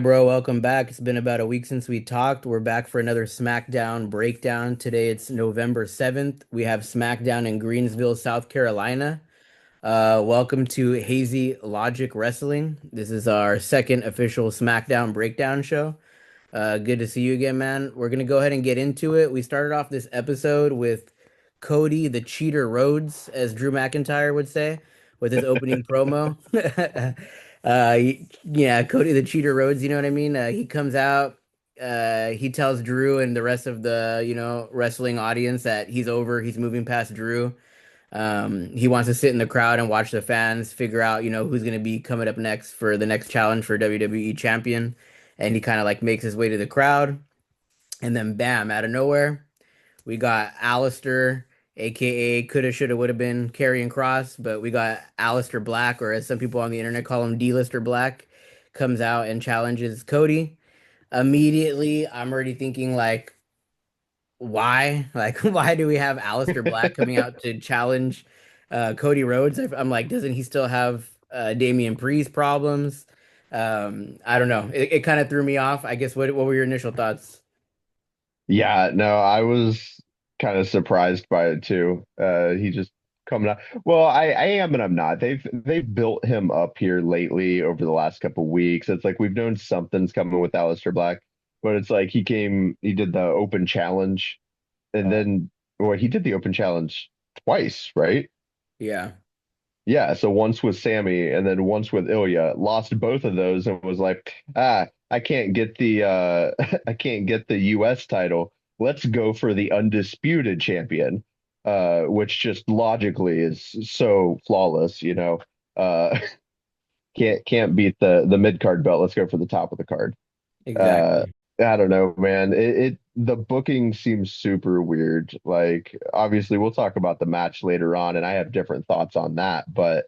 bro. Welcome back. It's been about a week since we talked. We're back for another SmackDown breakdown. Today it's November 7th. We have SmackDown in Greensville, South Carolina. Welcome to Hazy Logic Wrestling. This is our second official SmackDown breakdown show. Good to see you again, man. We're gonna go ahead and get into it. We started off this episode with Cody the Cheater Rhodes, as Drew McIntyre would say, with his opening promo. Yeah, Cody the Cheater Rhodes, you know what I mean? He comes out, he tells Drew and the rest of the, wrestling audience that he's over, he's moving past Drew. He wants to sit in the crowd and watch the fans figure out, who's going to be coming up next for the next challenge for WWE champion. And he kind of like makes his way to the crowd. And then bam, out of nowhere, we got Aleister, aka coulda, shoulda, woulda been Karrion Cross, but we got Aleister Black, or as some people on the internet call him, D-Lister Black, comes out and challenges Cody. Immediately, I'm already thinking like, why? Like, why do we have Aleister Black coming out to challenge Cody Rhodes? I'm like, doesn't he still have Damian Priest problems? I don't know. It kind of threw me off. I guess what were your initial thoughts? Yeah, no, I was kind of surprised by it too. He just coming up. Well, I am and I'm not. They've built him up here lately over the last couple weeks. It's like we've known something's coming with Aleister Black, but it's like he did the open challenge, and then well, he did the open challenge twice, right? Yeah. Yeah, so once with Sammy and then once with Ilya, lost both of those and was like, I can't get the I can't get the US title. Let's go for the undisputed champion, which just logically is so flawless, you know. Uh can't beat the mid card belt. Let's go for the top of the card. Uh, Exactly. I don't know, man. The booking seems super weird. Like, obviously, we'll talk about the match later on, and I have different thoughts on that. But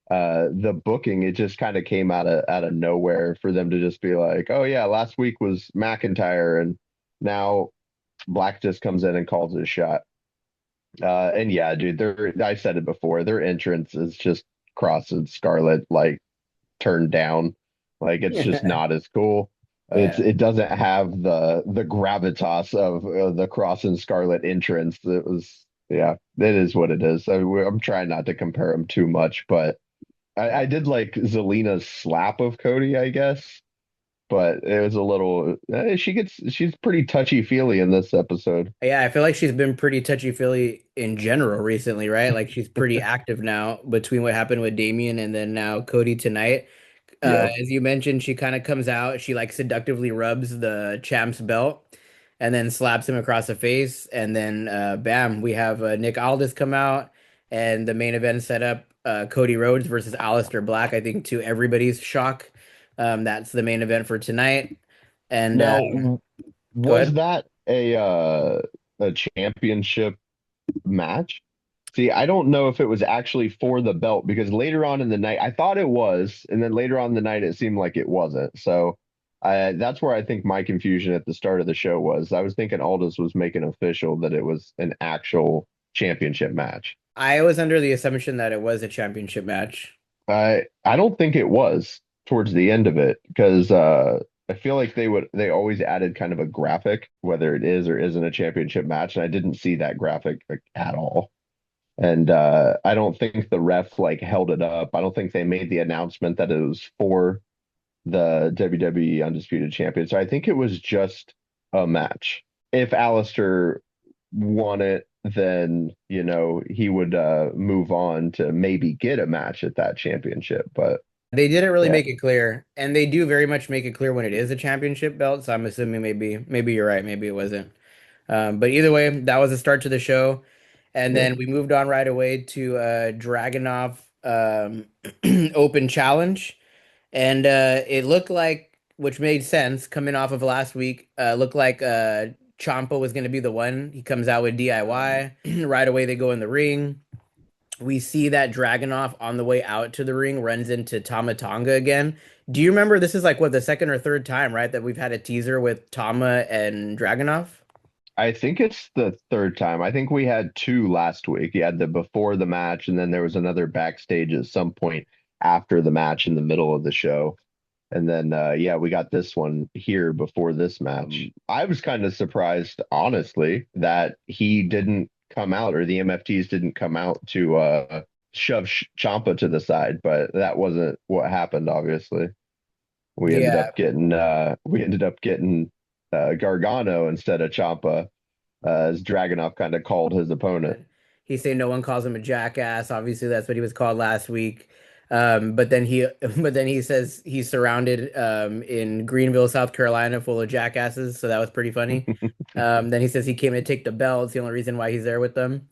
the booking, it just kind of came out of nowhere for them to just be like, "Oh yeah, last week was McIntyre, and now Black just comes in and calls it a shot." And yeah, dude, I said it before. Their entrance is just Cross and Scarlet like turned down. Like it's just not as cool. Yeah. It doesn't have the gravitas of the Cross and Scarlet entrance. It was yeah, it is what it is. I'm trying not to compare them too much, but I did like Zelina's slap of Cody, I guess, but it was a little. She's pretty touchy feely in this episode. Yeah, I feel like she's been pretty touchy-feely in general recently, right? Like she's pretty active now between what happened with Damian and then now Cody tonight. Yep. As you mentioned, she kind of comes out, she like seductively rubs the champ's belt and then slaps him across the face. And then bam, we have Nick Aldis come out and the main event set up Cody Rhodes versus Aleister Black, I think to everybody's shock. That's the main event for tonight. And Now, go was ahead. that a championship match? See, I don't know if it was actually for the belt because later on in the night, I thought it was, and then later on in the night, it seemed like it wasn't. So that's where I think my confusion at the start of the show was. I was thinking Aldous was making official that it was an actual championship match. I was under the assumption that it was a championship match. I don't think it was towards the end of it because I feel like they always added kind of a graphic, whether it is or isn't a championship match, and I didn't see that graphic like, at all. And I don't think the ref like held it up. I don't think they made the announcement that it was for the WWE Undisputed Champion. So I think it was just a match. If Aleister won it, then he would move on to maybe get a match at that championship. But They didn't really yeah, make it clear, and they do very much make it clear when it is a championship belt. So I'm assuming maybe you're right, maybe it wasn't. But either way, that was the start to the show, and yeah. then we moved on right away to Dragunov Open Challenge, and it looked like, which made sense coming off of last week. Looked like Ciampa was going to be the one. He comes out with DIY right away. They go in the ring. We see that Dragunov on the way out to the ring runs into Tama Tonga again. Do you remember this is like what the second or third time, right, that we've had a teaser with Tama and Dragunov? I think it's the third time. I think we had two last week. You had the before the match, and then there was another backstage at some point after the match in the middle of the show. And then yeah, we got this one here before this match. I was kind of surprised, honestly, that he didn't come out or the MFTs didn't come out to shove Ciampa to the side, but that wasn't what happened, obviously. Yeah. We ended up getting Gargano instead of Ciampa, as Dragunov kind of called his opponent. He say no one calls him a jackass. Obviously, that's what he was called last week. But then he, but then he says he's surrounded in Greenville, South Carolina, full of jackasses. So that was pretty funny. Then he says he came to take the belt. It's the only reason why he's there with them.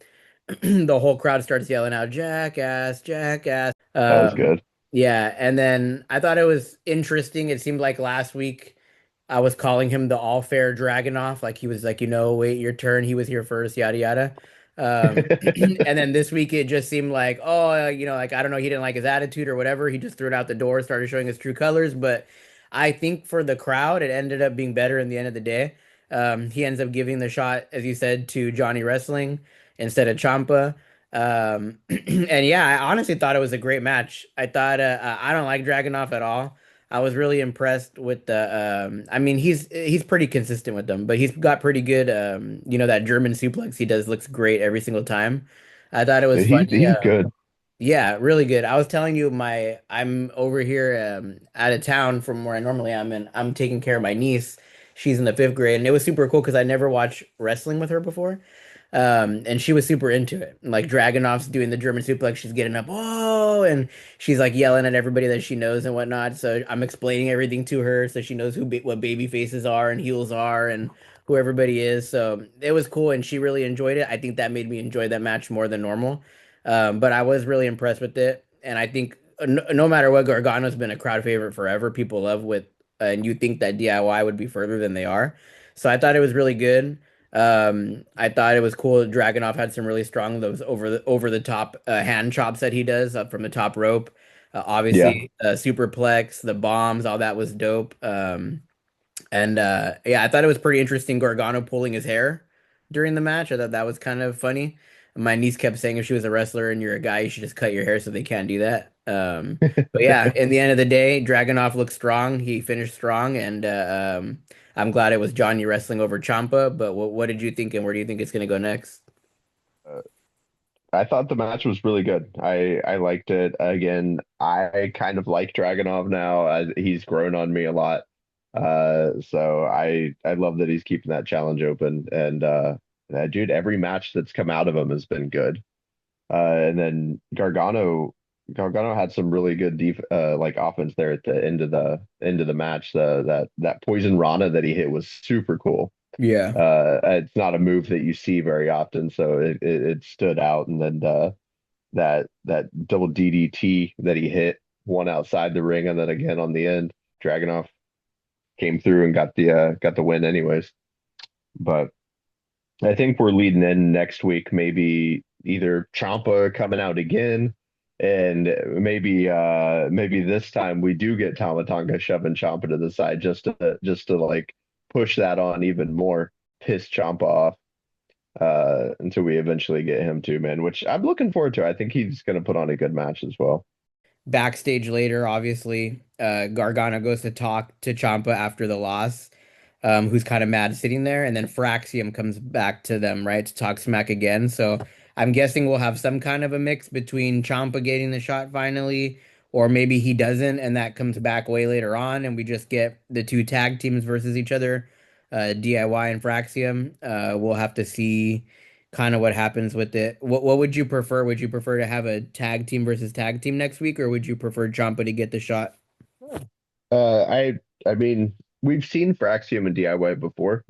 The whole crowd starts yelling out, "Jackass, jackass!" That was good. Yeah, and then I thought it was interesting. It seemed like last week I was calling him the all fair Dragonoff, like he was like, wait your turn. He was here first, yada yada. And then this week it just seemed like, oh, like I don't know, he didn't like his attitude or whatever. He just threw it out the door, started showing his true colors. But I think for the crowd, it ended up being better in the end of the day. He ends up giving the shot, as you said, to Johnny Wrestling instead of Champa. And yeah, I honestly thought it was a great match. I thought I don't like Dragunov at all. I was really impressed with the I mean he's pretty consistent with them, but he's got pretty good that German suplex he does looks great every single time. I thought it was funny. He's good. Yeah, really good. I was telling you I'm over here out of town from where I normally am and I'm taking care of my niece. She's in the fifth grade and it was super cool because I never watched wrestling with her before. And she was super into it. Like Dragonov's doing the German suplex, she's getting up, oh, and she's like yelling at everybody that she knows and whatnot. So I'm explaining everything to her so she knows what baby faces are and heels are and who everybody is. So it was cool and she really enjoyed it. I think that made me enjoy that match more than normal. But I was really impressed with it. And I think no matter what, Gargano's been a crowd favorite forever. People love and you think that DIY would be further than they are. So I thought it was really good. I thought it was cool. Dragunov had some really strong those over the top hand chops that he does up from the top rope. Yeah. Obviously, superplex, the bombs, all that was dope. And yeah, I thought it was pretty interesting. Gargano pulling his hair during the match. I thought that was kind of funny. My niece kept saying if she was a wrestler and you're a guy, you should just cut your hair so they can't do that. But yeah, in the end of the day, Dragunov looked strong. He finished strong, and I'm glad it was Johnny wrestling over Champa. But what did you think, and where do you think it's gonna go next? I thought the match was really good. I liked it. Again, I kind of like Dragunov now. He's grown on me a lot. So I love that he's keeping that challenge open. And dude, every match that's come out of him has been good. And then Gargano had some really good like offense there at the end of the match. That poison Rana that he hit was super cool. Yeah. It's not a move that you see very often, so it stood out. And then that double DDT that he hit, one outside the ring, and then again on the end, Dragunov came through and got the win anyways. But I think we're leading in next week, maybe either Champa coming out again, and maybe this time we do get Tamatonga shoving Champa to the side just to like push that on even more, piss Champa off until we eventually get him too, man, which I'm looking forward to. I think he's gonna put on a good match as well. Backstage later, obviously, Gargano goes to talk to Champa after the loss, who's kind of mad sitting there, and then Fraxium comes back to them, right, to talk smack again. So I'm guessing we'll have some kind of a mix between Champa getting the shot finally, or maybe he doesn't, and that comes back way later on, and we just get the two tag teams versus each other, DIY and Fraxium. We'll have to see kind of what happens with it. What would you prefer? Would you prefer to have a tag team versus tag team next week, or would you prefer Ciampa to get the shot? Uh, I I mean, we've seen Fraxium and DIY before.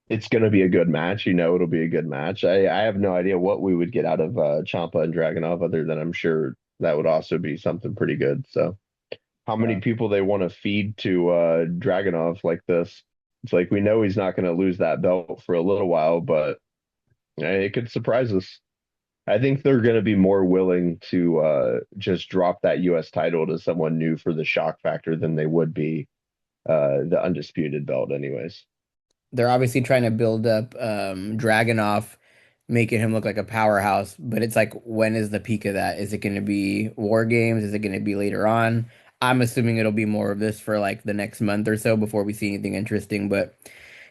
It's going to be a good match. You know, it'll be a good match. I have no idea what we would get out of Champa and Dragunov, other than I'm sure that would also be something pretty good. So, how many Yeah. people they want to feed to Dragunov like this? It's like we know he's not going to lose that belt for a little while, but it could surprise us. I think they're going to be more willing to just drop that U.S. title to someone new for the shock factor than they would be the undisputed belt, anyways. They're obviously trying to build up Dragunov, making him look like a powerhouse, but it's like, when is the peak of that? Is it going to be War Games? Is it going to be later on? I'm assuming it'll be more of this for like the next month or so before we see anything interesting. But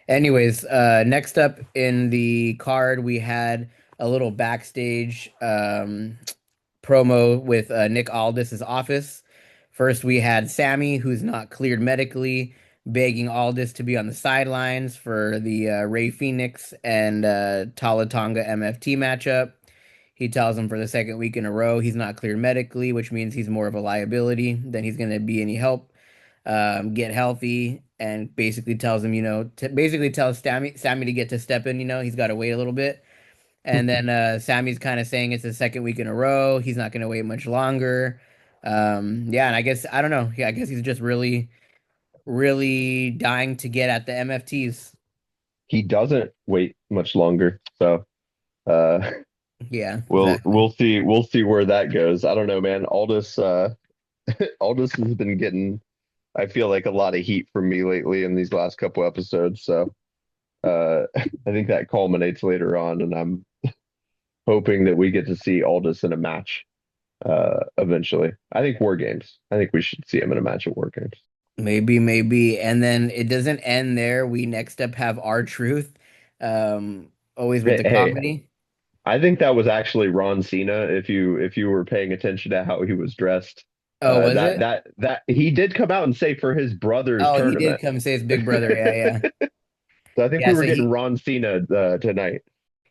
anyways, next up in the card we had a little backstage promo with Nick Aldis's office. First, we had Sammy, who's not cleared medically, begging Aldis to be on the sidelines for the Ray Phoenix and Tala Tonga MFT matchup. He tells him for the second week in a row he's not cleared medically, which means he's more of a liability than he's going to be any help. Get healthy, and basically tells him, basically tells Sammy to get to step in. He's got to wait a little bit. And then Sammy's kind of saying it's the second week in a row. He's not going to wait much longer. Yeah, and I guess I don't know. Yeah, I guess he's just really, really dying to get at the MFTs. He doesn't wait much longer, so uh, Yeah, we'll exactly. we'll see we'll see where that goes. I don't know, man. Aldis Aldis has been getting, I feel like, a lot of heat from me lately in these last couple episodes. So I think that culminates later on, and I'm hoping that we get to see Aldis in a match eventually. I think War Games. I think we should see him in a match at War Games. Maybe, maybe. And then it doesn't end there. We next up have R-Truth, always with Hey, the hey, comedy. I think that was actually Ron Cena. If you were paying attention to how he was dressed, Oh, was that it? that he did come out and say for his brother's Oh, he did tournament. come say his big brother. Yeah, yeah. So I think Yeah, we were so getting he Ron Cena tonight.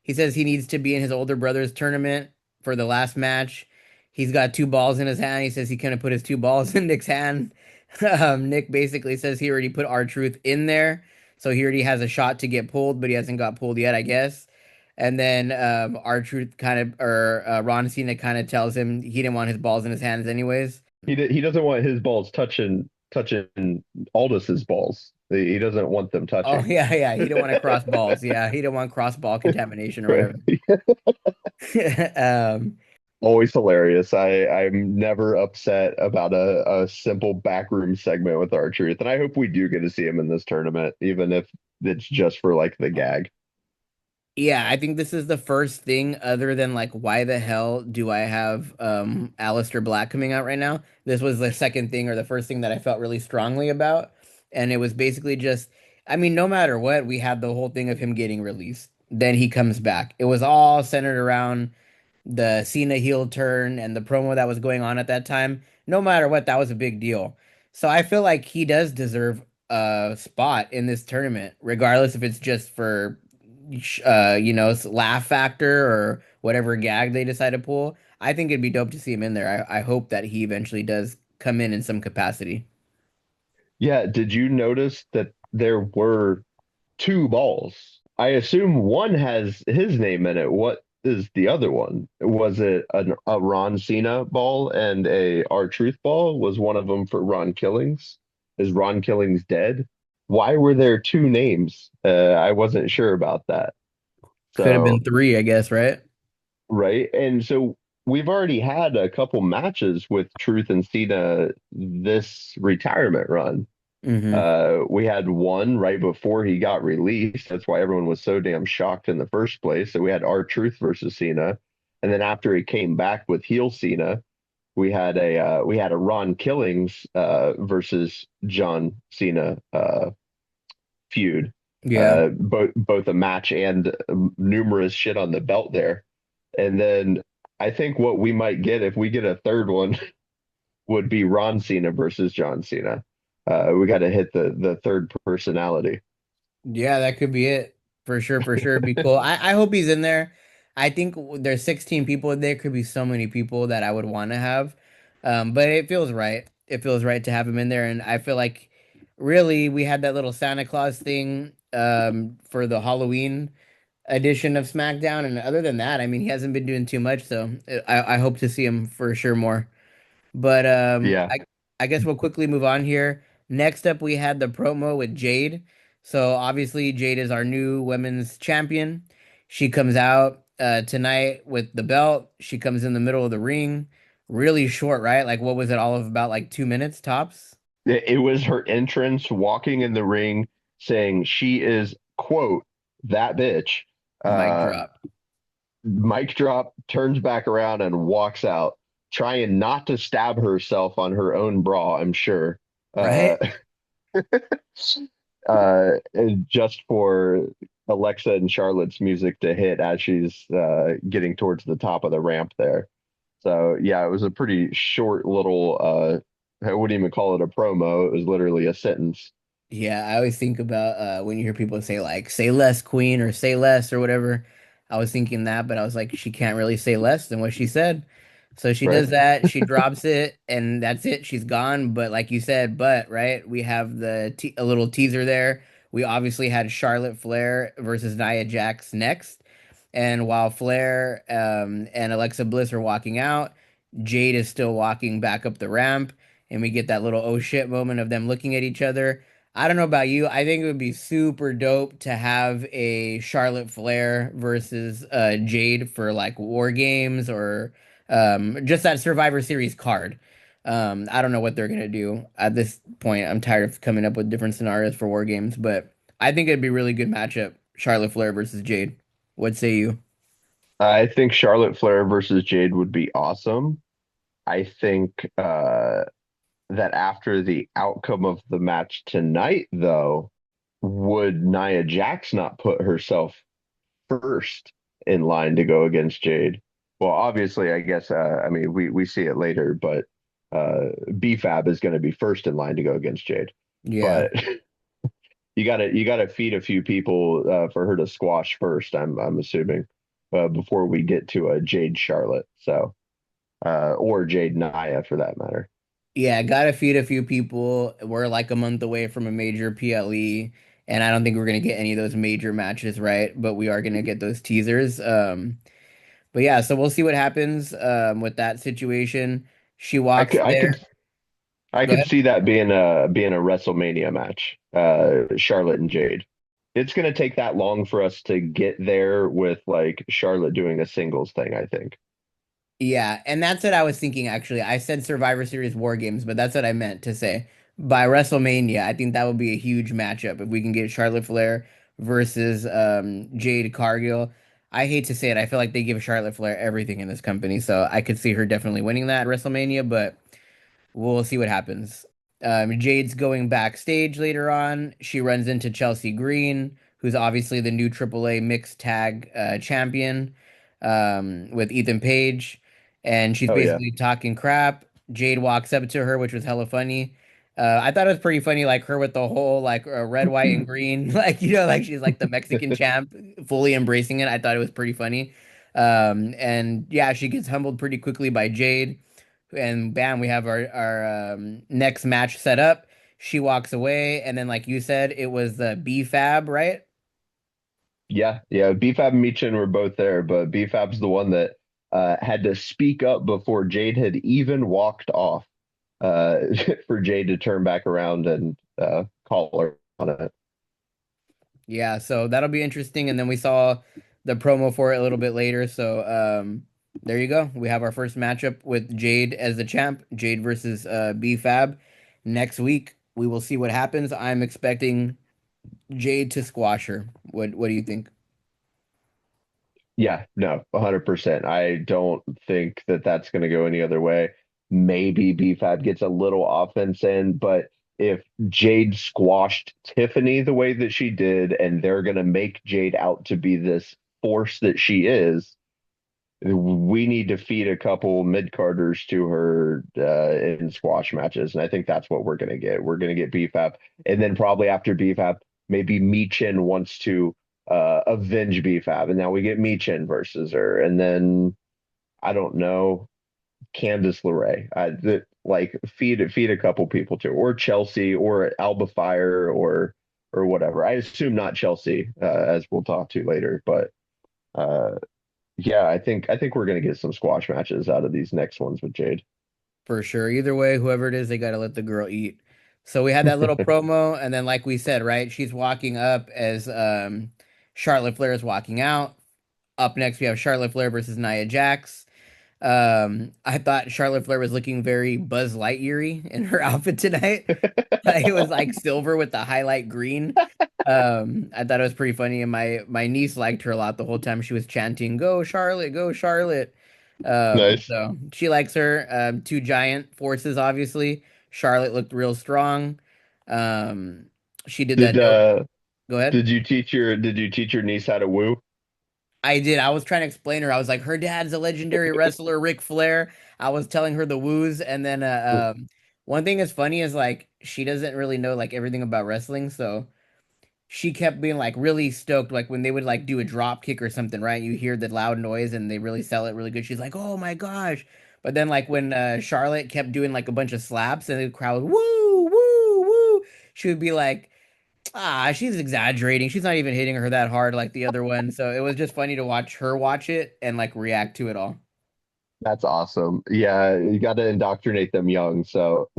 He says he needs to be in his older brother's tournament for the last match. He's got two balls in his hand. He says he couldn't put his two balls in Nick's hand. Nick basically says he already put R-Truth in there, so he already has a shot to get pulled, but he hasn't got pulled yet, I guess. And then R-Truth kind of, or Ron Cena kind of tells him he didn't want his balls in his hands anyways. He doesn't want his balls touching Aldis's balls. He doesn't want them Oh touching. yeah, yeah. He didn't want to cross balls. Yeah, he didn't want cross ball contamination or whatever. um, Always hilarious. I'm never upset about a simple backroom segment with R-Truth, and I hope we do get to see him in this tournament, even if it's just for like the gag. Yeah, I think this is the first thing other than like why the hell do I have Aleister Black coming out right now? This was the second thing or the first thing that I felt really strongly about. And it was basically just I mean, no matter what, we had the whole thing of him getting released. Then he comes back. It was all centered around the Cena heel turn and the promo that was going on at that time. No matter what, that was a big deal. So I feel like he does deserve a spot in this tournament, regardless if it's just for laugh factor or whatever gag they decide to pull. I think it'd be dope to see him in there. I hope that he eventually does come in some capacity. Yeah, did you notice that there were two balls? I assume one has his name in it. What is the other one? Was it a Ron Cena ball and a R-Truth ball? Was one of them for Ron Killings? Is Ron Killings dead? Why were there two names? I wasn't sure about that. Could have been So, three, I guess, right? right. And so we've already had a couple matches with Truth and Cena this retirement run. Hmm. We had one right before he got released. That's why everyone was so damn shocked in the first place. So we had R-Truth versus Cena, and then after he came back with heel Cena, we had a Ron Killings versus John Cena feud. Yeah. Both a match and numerous shit on the belt there. And then I think what we might get if we get a third one would be Ron Cena versus John Cena. We got to hit the third personality. Yeah, that could be it. For sure, for sure. It'd be cool. I hope he's in there. I think there's 16 people. There could be so many people that I would want to have. But it feels right. It feels right to have him in there. And I feel like really we had that little Santa Claus thing for the Halloween edition of SmackDown. And other than that, I mean, he hasn't been doing too much. So I hope to see him for sure more. But Yeah, I guess we'll quickly move on here. Next up, we had the promo with Jade. So obviously, Jade is our new women's champion. She comes out tonight with the belt. She comes in the middle of the ring. Really short, right? Like, what was it all of about? Like 2 minutes tops? it was her entrance walking in the ring saying she is, quote, that bitch. Mic Uh, drop. Mic drop, turns back around and walks out. trying not to stab herself on her own bra, I'm sure. Uh, right? just for Alexa and Charlotte's music to hit as she's getting towards the top of the ramp there. So yeah, it was a pretty short little I wouldn't even call it a promo. It was literally a sentence. Yeah, I always think about when you hear people say like "say less, Queen" or "say less" or whatever. I was thinking that, but I was like, she can't really say less than what she said. So she Right. does that, she drops it, and that's it. She's gone. But like you said, but right, we have a little teaser there. We obviously had Charlotte Flair versus Nia Jax next, and while Flair and Alexa Bliss are walking out, Jade is still walking back up the ramp, and we get that little oh shit moment of them looking at each other. I don't know about you. I think it would be super dope to have a Charlotte Flair versus Jade for like War Games or just that Survivor Series card. I don't know what they're gonna do at this point. I'm tired of coming up with different scenarios for War Games, but I think it'd be a really good matchup. Charlotte Flair versus Jade. What say you? I think Charlotte Flair versus Jade would be awesome. I think that after the outcome of the match tonight, though, would Nia Jax not put herself first in line to go against Jade? Well, obviously, I guess I mean we see it later, but BFAB is going to be first in line to go against Jade. Yeah. But you gotta feed a few people for her to squash first. I'm assuming before we get to a Jade Charlotte, so or Jade Nia for that matter. Yeah, gotta feed a few people. We're like a month away from a major PLE, and I don't think we're gonna get any of those major matches right, but we are gonna get those teasers. But yeah, so we'll see what happens with that situation. She I walks could I there. could I Go could ahead. see that being a WrestleMania match, Charlotte and Jade. It's gonna take that long for us to get there with like Charlotte doing a singles thing, I think. Yeah, and that's what I was thinking actually. I said Survivor Series War Games, but that's what I meant to say. By WrestleMania, I think that would be a huge matchup if we can get Charlotte Flair versus Jade Cargill. I hate to say it, I feel like they give Charlotte Flair everything in this company, so I could see her definitely winning that at WrestleMania, but we'll see what happens. Jade's going backstage later on. She runs into Chelsea Green, who's obviously the new AAA mixed tag champion, with Ethan Page, and she's Oh yeah. basically talking crap. Jade walks up to her, which was hella funny. I thought it was pretty funny, like her with the whole like red, white, and green, like like she's like the Mexican champ, fully embracing it. I thought it was pretty funny. And yeah, she gets humbled pretty quickly by Jade and bam, we have our next match set up. She walks away, and then like you said, it was the B-Fab, right? Yeah. BFAB and Michin were both there, but BFAB's the one that had to speak up before Jade had even walked off uh, for Jade to turn back around and call her on it. Yeah, so that'll be interesting. And then we saw the promo for it a little bit later. So there you go. We have our first matchup with Jade as the champ, Jade versus B-Fab. Next week, we will see what happens. I'm expecting Jade to squash her. What do you think? Yeah, no, 100%. I don't think that that's going to go any other way. Maybe BFAB gets a little offense in, but if Jade squashed Tiffany the way that she did, and they're going to make Jade out to be this force that she is, we need to feed a couple mid-carders to her in squash matches. And I think that's what we're going to get. We're going to get BFAB. And then probably after BFAB, maybe Michin wants to avenge BFAB. And now we get Michin versus her. And then, I don't know, Candice LeRae. Like feed a couple people to, or Chelsea, or Alba Fire, or whatever. I assume not Chelsea, as we'll talk to later, but uh, yeah, I think we're gonna get some squash matches out of these next ones with Jade. For sure. Either way, whoever it is, they got to let the girl eat. So we had that little promo, and then like we said, right, she's walking up as Charlotte Flair is walking out. Up next, we have Charlotte Flair versus Nia Jax. I thought Charlotte Flair was looking very Buzz Lightyear in her outfit tonight. It was like silver with the highlight green. I thought it was pretty funny, and my niece liked her a lot the whole time she was chanting, "Go Charlotte, go Charlotte." Nice. So she likes her. Two giant forces, obviously. Charlotte looked real strong. Um, she did that Did no. uh Go ahead. did you teach your niece how to woo? I did. I was trying to explain her. I was like, her dad's a legendary wrestler, Ric Flair. I was telling her the woos, and then one thing that's funny is like she doesn't really know like everything about wrestling, so she kept being like really stoked, like when they would like do a drop kick or something, right? You hear the loud noise and they really sell it really good. She's like, "Oh my gosh!" But then like when Charlotte kept doing like a bunch of slaps and the crowd woo woo woo, she would be like, "Ah, she's exaggerating. She's not even hitting her that hard like the other one." So it was just funny to watch her watch it and like react to it all. That's awesome. Yeah, you got to indoctrinate them young. So,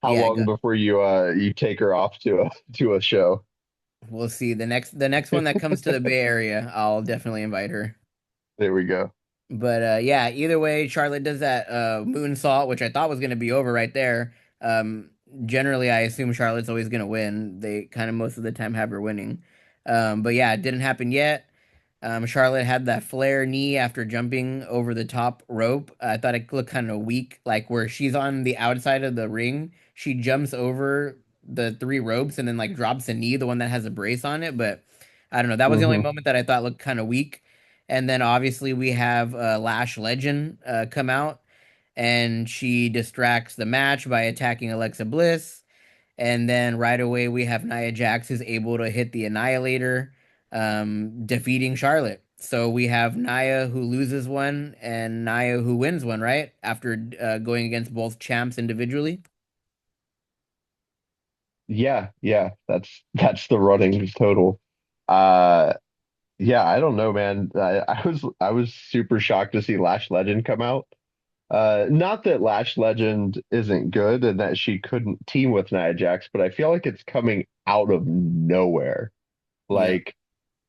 how Yeah, long before you take her off to a show? we'll see. The next one that comes to the Bay Area, I'll definitely invite her. There we go. But yeah, either way, Charlotte does that moonsault, which I thought was gonna be over right there. Um, Generally, I assume Charlotte's always gonna win. They kind of most of the time have her winning. But yeah, it didn't happen yet. Charlotte had that flare knee after jumping over the top rope. I thought it looked kind of weak, like where she's on the outside of the ring, she jumps over the three ropes and then like drops a knee, the one that has a brace on it. But I don't know. That was the only Hmm. moment that I thought looked kind of weak. And then obviously we have Lash Legend come out, and she distracts the match by attacking Alexa Bliss. And then right away we have Nia Jax who's able to hit the Annihilator, defeating Charlotte. So we have Nia who loses one and Nia who wins one, right? After going against both champs individually. Yeah, yeah, that's the running total. Uh, yeah, I don't know, man. I was super shocked to see Lash Legend come out. Not that Lash Legend isn't good and that she couldn't team with Nia Jax, but I feel like it's coming out of nowhere. Yeah. Like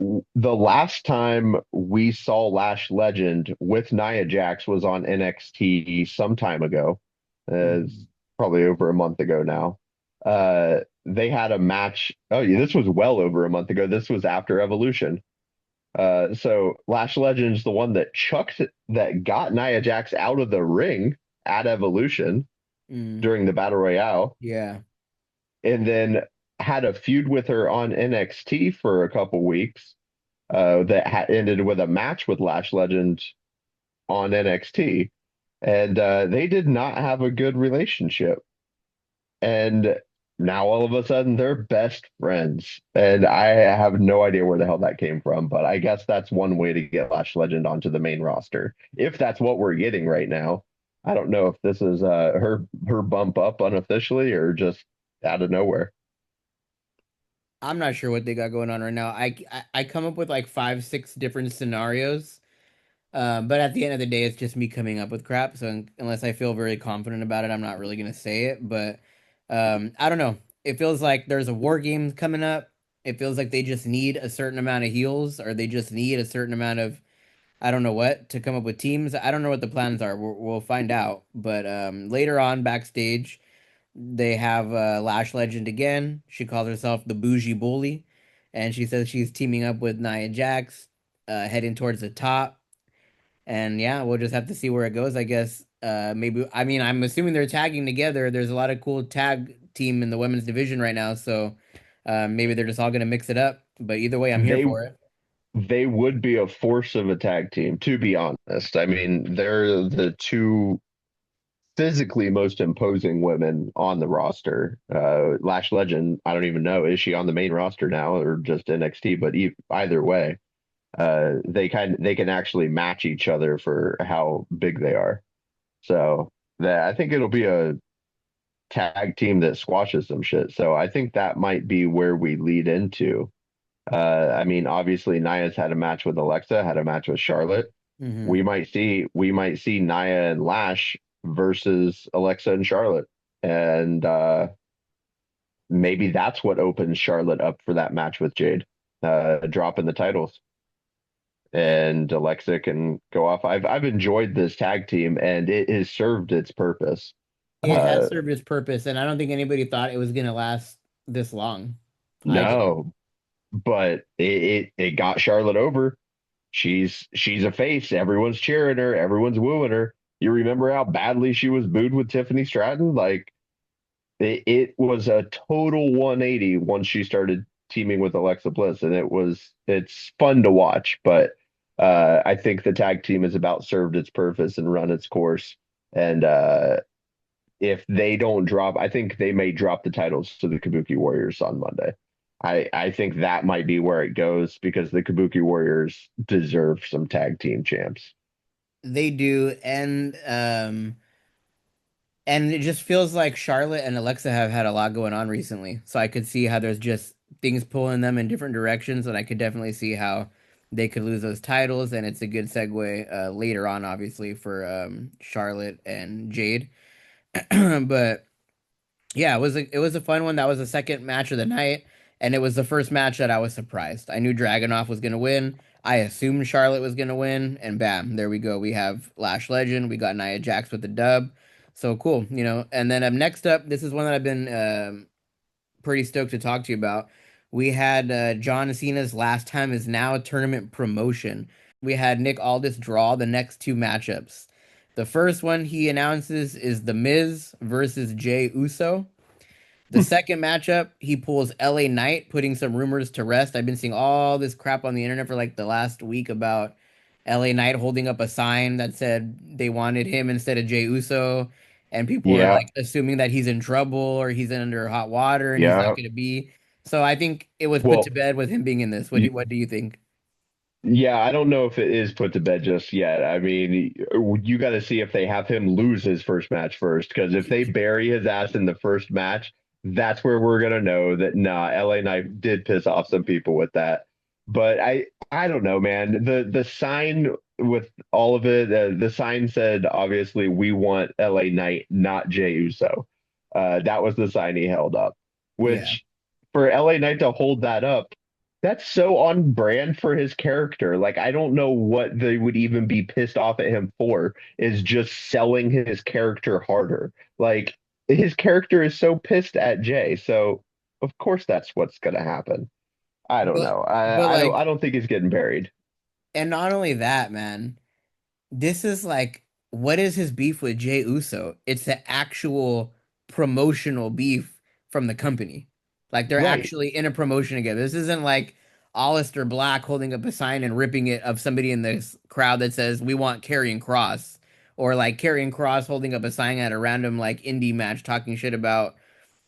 the last time we saw Lash Legend with Nia Jax was on NXT some time ago. It's Mhm. probably over a month ago now. They had a match. Oh, yeah, this was well over a month ago. This was after Evolution. So Lash Legend's the one that got Nia Jax out of the ring at Evolution Mm. during the Battle Royale, Yeah. and then had a feud with her on NXT for a couple weeks. That ended with a match with Lash Legend on NXT, and they did not have a good relationship. And now all of a sudden they're best friends. And I have no idea where the hell that came from, but I guess that's one way to get Lash Legend onto the main roster. If that's what we're getting right now. I don't know if this is her bump up unofficially or just out of nowhere. I'm not sure what they got going on right now. I come up with like five, six different scenarios. But at the end of the day, it's just me coming up with crap. So unless I feel very confident about it, I'm not really gonna say it. But I don't know. It feels like there's a war game coming up. It feels like they just need a certain amount of heals, or they just need a certain amount of I don't know what to come up with teams. I don't know what the plans are. We'll find out. But later on, backstage, they have Lash Legend again. She calls herself the Bougie Bully, and she says she's teaming up with Nia Jax, heading towards the top. And yeah, we'll just have to see where it goes, I guess. Maybe I mean I'm assuming they're tagging together. There's a lot of cool tag team in the women's division right now, so maybe they're just all gonna mix it up. But either way, I'm here They for it. they would be a force of a tag team, to be honest. I mean, they're the two physically most imposing women on the roster. Lash Legend, I don't even know, is she on the main roster now or just NXT? But either way, they can actually match each other for how big they are. So that I think it'll be a tag team that squashes some shit. So I think that might be where we lead into. I mean, obviously Nia's had a match with Alexa, had a match with Charlotte. Hmm. We might see Nia and Lash versus Alexa and Charlotte. And maybe that's what opens Charlotte up for that match with Jade, dropping the titles. And Alexa can go off. I've enjoyed this tag team and it has served its purpose. It has Uh, served its purpose, and I don't think anybody thought it was gonna last this long. I didn't. no, but it got Charlotte over. she's a face. Everyone's cheering her. Everyone's wooing her. You remember how badly she was booed with Tiffany Stratton? Like it was a total 180 once she started teaming with Alexa Bliss, and it's fun to watch. But I think the tag team has about served its purpose and run its course. And if they don't drop, I think they may drop the titles to the Kabuki Warriors on Monday. I think that might be where it goes because the Kabuki Warriors deserve some tag team champs. They do, and it just feels like Charlotte and Alexa have had a lot going on recently. So I could see how there's just things pulling them in different directions, and I could definitely see how they could lose those titles. And it's a good segue later on, obviously, for Charlotte and Jade. But yeah, it was a fun one. That was the second match of the night, and it was the first match that I was surprised. I knew Dragunov was gonna win. I assumed Charlotte was gonna win, and bam, there we go. We have Lash Legend. We got Nia Jax with the dub. So cool, you know. And then next up, this is one that I've been pretty stoked to talk to you about. We had John Cena's last time is now a tournament promotion. We had Nick Aldis draw the next two matchups. The first one he announces is The Miz versus Jey Uso. The second matchup, he pulls LA Knight, putting some rumors to rest. I've been seeing all this crap on the internet for like the last week about LA Knight holding up a sign that said they wanted him instead of Jey Uso. And people are Yeah, like assuming that he's in trouble or he's under hot water and he's not yeah. going to be. So I think it was put to Well, bed with him being in this. What do you think? yeah, I don't know if it is put to bed just yet. I mean, you got to see if they have him lose his first match first, because if they bury his ass in the first match, that's where we're gonna know that nah, LA Knight did piss off some people with that. But I don't know, man. The sign with all of it, the sign said obviously we want LA Knight, not Jey Uso. That was the sign he held up, Yeah. which for LA Knight to hold that up, that's so on brand for his character. Like, I don't know what they would even be pissed off at him for, is just selling his character harder. Like, his character is so pissed at Jay, so of course that's what's gonna happen. I don't But know. but I like don't think he's getting buried. and not only that, man. This is like, what is his beef with Jey Uso? It's the actual promotional beef from the company. Like they're Right, actually in a promotion together. This isn't like Aleister Black holding up a sign and ripping it of somebody in this crowd that says we want Karrion Cross, or like Karrion Cross holding up a sign at a random like indie match talking shit about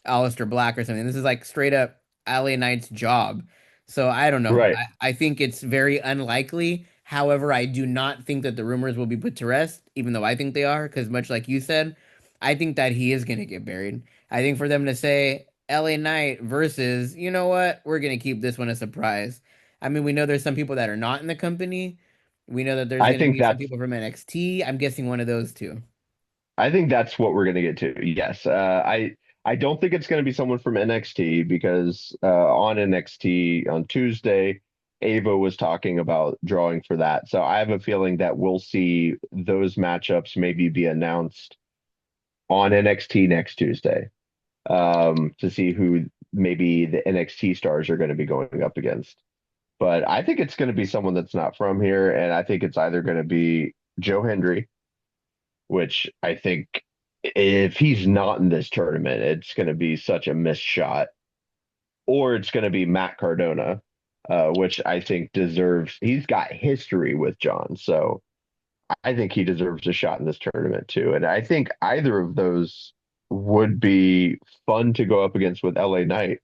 Aleister Black or something. This is like straight up LA Knight's job. So I don't know. right. I think it's very unlikely. However, I do not think that the rumors will be put to rest, even though I think they are, because much like you said, I think that he is going to get buried. I think for them to say LA Knight versus, you know what, we're going to keep this one a surprise. I mean, we know there's some people that are not in the company. We know that there's I going to think be some that's people from NXT. I'm guessing one of those two. I think that's what we're gonna get to. Yes. I don't think it's gonna be someone from NXT because on NXT on Tuesday, Ava was talking about drawing for that. So I have a feeling that we'll see those matchups maybe be announced on NXT next Tuesday, to see who maybe the NXT stars are going to be going up against. But I think it's going to be someone that's not from here, and I think it's either going to be Joe Hendry, which I think if he's not in this tournament, it's going to be such a missed shot, or it's going to be Matt Cardona, which I think deserves, he's got history with John. So I think he deserves a shot in this tournament too. And I think either of those would be fun to go up against with LA Knight.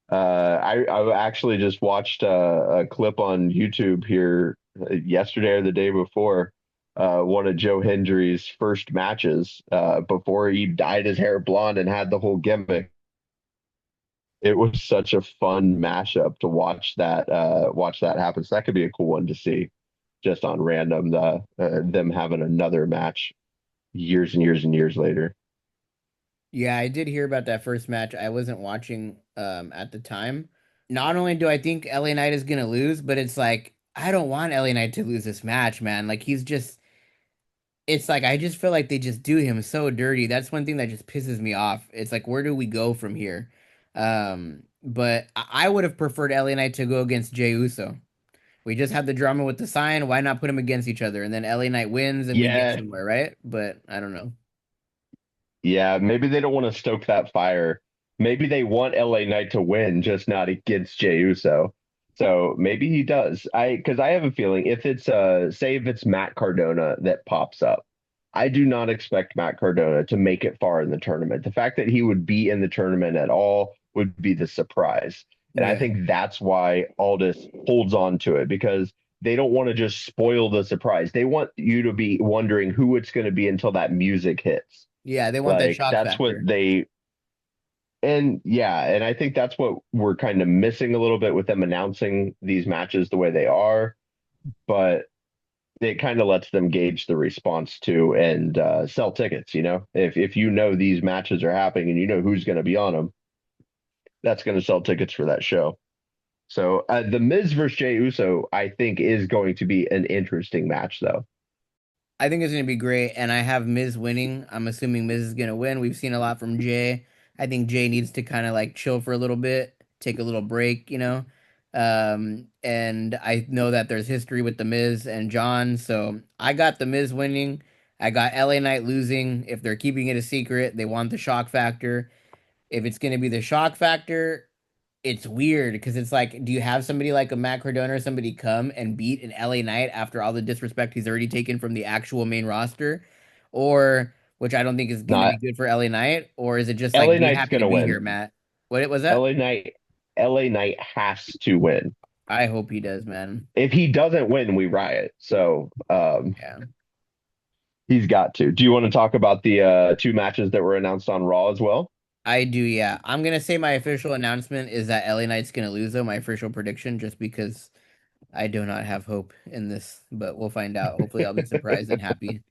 I actually just watched a clip on YouTube here yesterday or the day before, one of Joe Hendry's first matches before he dyed his hair blonde and had the whole gimmick. It was such a fun mashup to watch that happen. So that could be a cool one to see just on random them having another match years and years and years later. Yeah, I did hear about that first match. I wasn't watching at the time. Not only do I think LA Knight is gonna lose, but it's like I don't want LA Knight to lose this match, man. Like he's just it's like I just feel like they just do him so dirty. That's one thing that just pisses me off. It's like where do we go from here? But I would have preferred LA Knight to go against Jey Uso. We just had the drama with the sign. Why not put them against each other? And then LA Knight wins and we get Yeah, somewhere, right? But I don't know. yeah, maybe they don't want to stoke that fire. Maybe they want LA Knight to win, just not against Jey Uso. So maybe he does. Because I have a feeling if it's say if it's Matt Cardona that pops up, I do not expect Matt Cardona to make it far in the tournament. The fact that he would be in the tournament at all would be the surprise. And I Yeah. think that's why Aldis holds on to it because they don't want to just spoil the surprise. They want you to be wondering who it's going to be until that music hits. Yeah, they want that Like shock that's what factor. they and yeah, and I think that's what we're kind of missing a little bit with them announcing these matches the way they are, but it kind of lets them gauge the response to and sell tickets, you know. If you know these matches are happening and you know who's going to be on them, that's going to sell tickets for that show. So the Miz versus Jey Uso, I think, is going to be an interesting match, though. I think it's going to be great, and I have Miz winning. I'm assuming Miz is going to win. We've seen a lot from Jay. I think Jay needs to kind of like chill for a little bit, take a little break, you know. And I know that there's history with the Miz and John, so I got the Miz winning. I got LA Knight losing. If they're keeping it a secret, they want the shock factor. If it's going to be the shock factor, it's weird because it's like, do you have somebody like a Matt Cardona or somebody come and beat an LA Knight after all the disrespect he's already taken from the actual main roster? Or, which I don't think is going to be Not good for LA Knight, or is it just like, LA be Knight's happy going to to be win. here, Matt? What was that? LA Knight, LA Knight has to win. I hope he does, man. If he doesn't win, we riot. So Yeah. he's got to. Do you want to talk about the two matches that were announced on Raw as well? I do, yeah. I'm gonna say my official announcement is that LA Knight's gonna lose, though, my official prediction, just because I do not have hope in this, but we'll find out. Hopefully I'll be surprised and happy.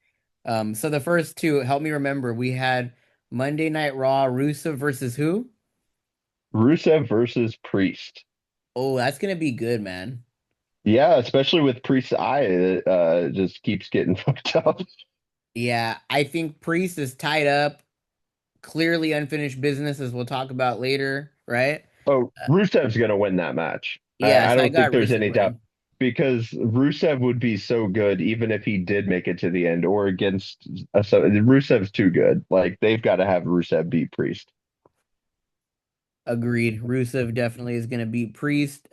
So the first two, help me remember, we had Monday Night Raw, Rusev versus who? Rusev versus Priest. Oh, that's gonna be good, man. Yeah, especially with Priest's eye, it just keeps getting fucked up. Yeah, I think Priest is tied up, clearly unfinished business, as we'll talk about later, right? Oh, Rusev's gonna win that match. Yeah, I so I don't think got there's Rusev any doubt winning. because Rusev would be so good even if he did make it to the end or against so Rusev's too good. Like they've got to have Rusev beat Priest. Agreed. Rusev definitely is gonna beat Priest.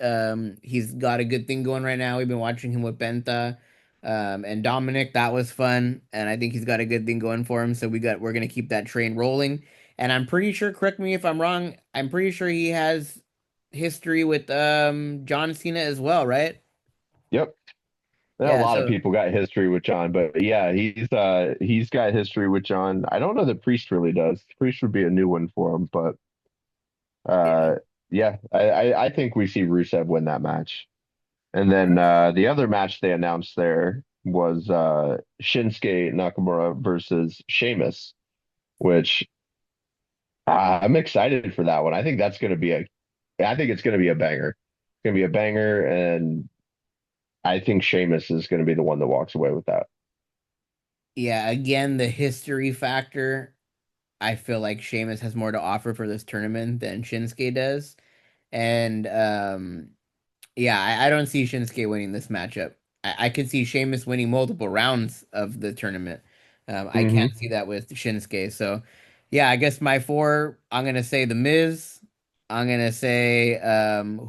He's got a good thing going right now. We've been watching him with Benta, and Dominic. That was fun, and I think he's got a good thing going for him. So we're gonna keep that train rolling. And I'm pretty sure, correct me if I'm wrong, I'm pretty sure he has history with John Cena as well, right? Yep. A Yeah, lot of so people got history with John, but yeah, he's got history with John. I don't know that Priest really does. Priest would be a new one for him, but yeah. uh yeah, I think we see Rusev win that match. And then the other match they announced there was Shinsuke Nakamura versus Sheamus, which I'm excited for that one. I think it's going to be a banger. It's going to be a banger, and I think Sheamus is going to be the one that walks away with that. Yeah, again, the history factor. I feel like Sheamus has more to offer for this tournament than Shinsuke does. And yeah, I don't see Shinsuke winning this matchup. I could see Sheamus winning multiple rounds of the tournament. I can't Hmm. see that with Shinsuke. So, yeah, I guess my four, I'm gonna say The Miz. I'm gonna say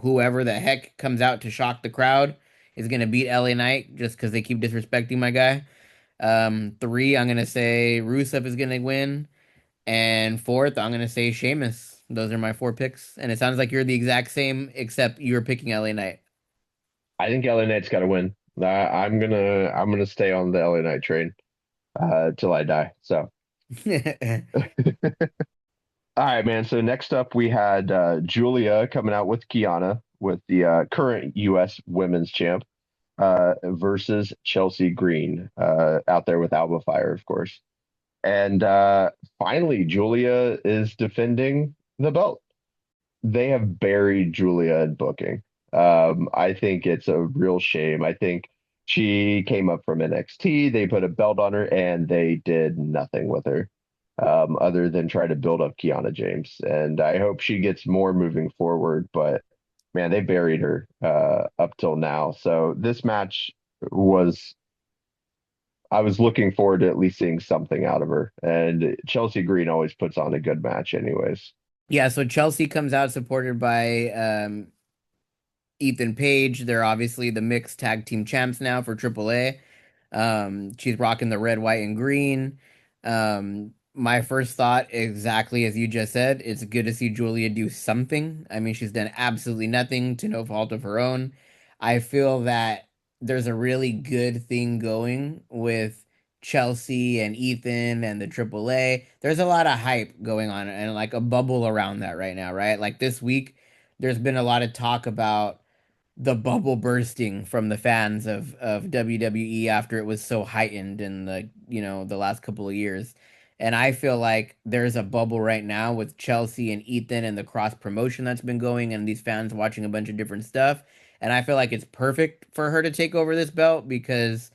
whoever the heck comes out to shock the crowd is gonna beat LA Knight just because they keep disrespecting my guy. Three, I'm gonna say Rusev is gonna win. And fourth, I'm gonna say Sheamus. Those are my four picks. And it sounds like you're the exact same, except you're picking LA Knight. I think LA Knight's got to win. I'm gonna stay on the LA Knight train till I die. So, all right, man. So next up, we had Giulia coming out with Kiana with the current U.S. Women's Champ versus Chelsea Green out there with Alba Fire, of course. And finally, Giulia is defending the belt. They have buried Giulia in booking. I think it's a real shame. I think she came up from NXT. They put a belt on her and they did nothing with her other than try to build up Kiana James. And I hope she gets more moving forward. But man, they buried her up till now. So this match was I was looking forward to at least seeing something out of her. And Chelsea Green always puts on a good match anyways. Yeah, so Chelsea comes out supported by Ethan Page. They're obviously the mixed tag team champs now for AAA. She's rocking the red, white, and green. My first thought, exactly as you just said, it's good to see Giulia do something. I mean, she's done absolutely nothing to no fault of her own. I feel that there's a really good thing going with Chelsea and Ethan and the AAA. There's a lot of hype going on and like a bubble around that right now, right? Like this week, there's been a lot of talk about the bubble bursting from the fans of WWE after it was so heightened in the last couple of years. And I feel like there's a bubble right now with Chelsea and Ethan and the cross promotion that's been going and these fans watching a bunch of different stuff. And I feel like it's perfect for her to take over this belt because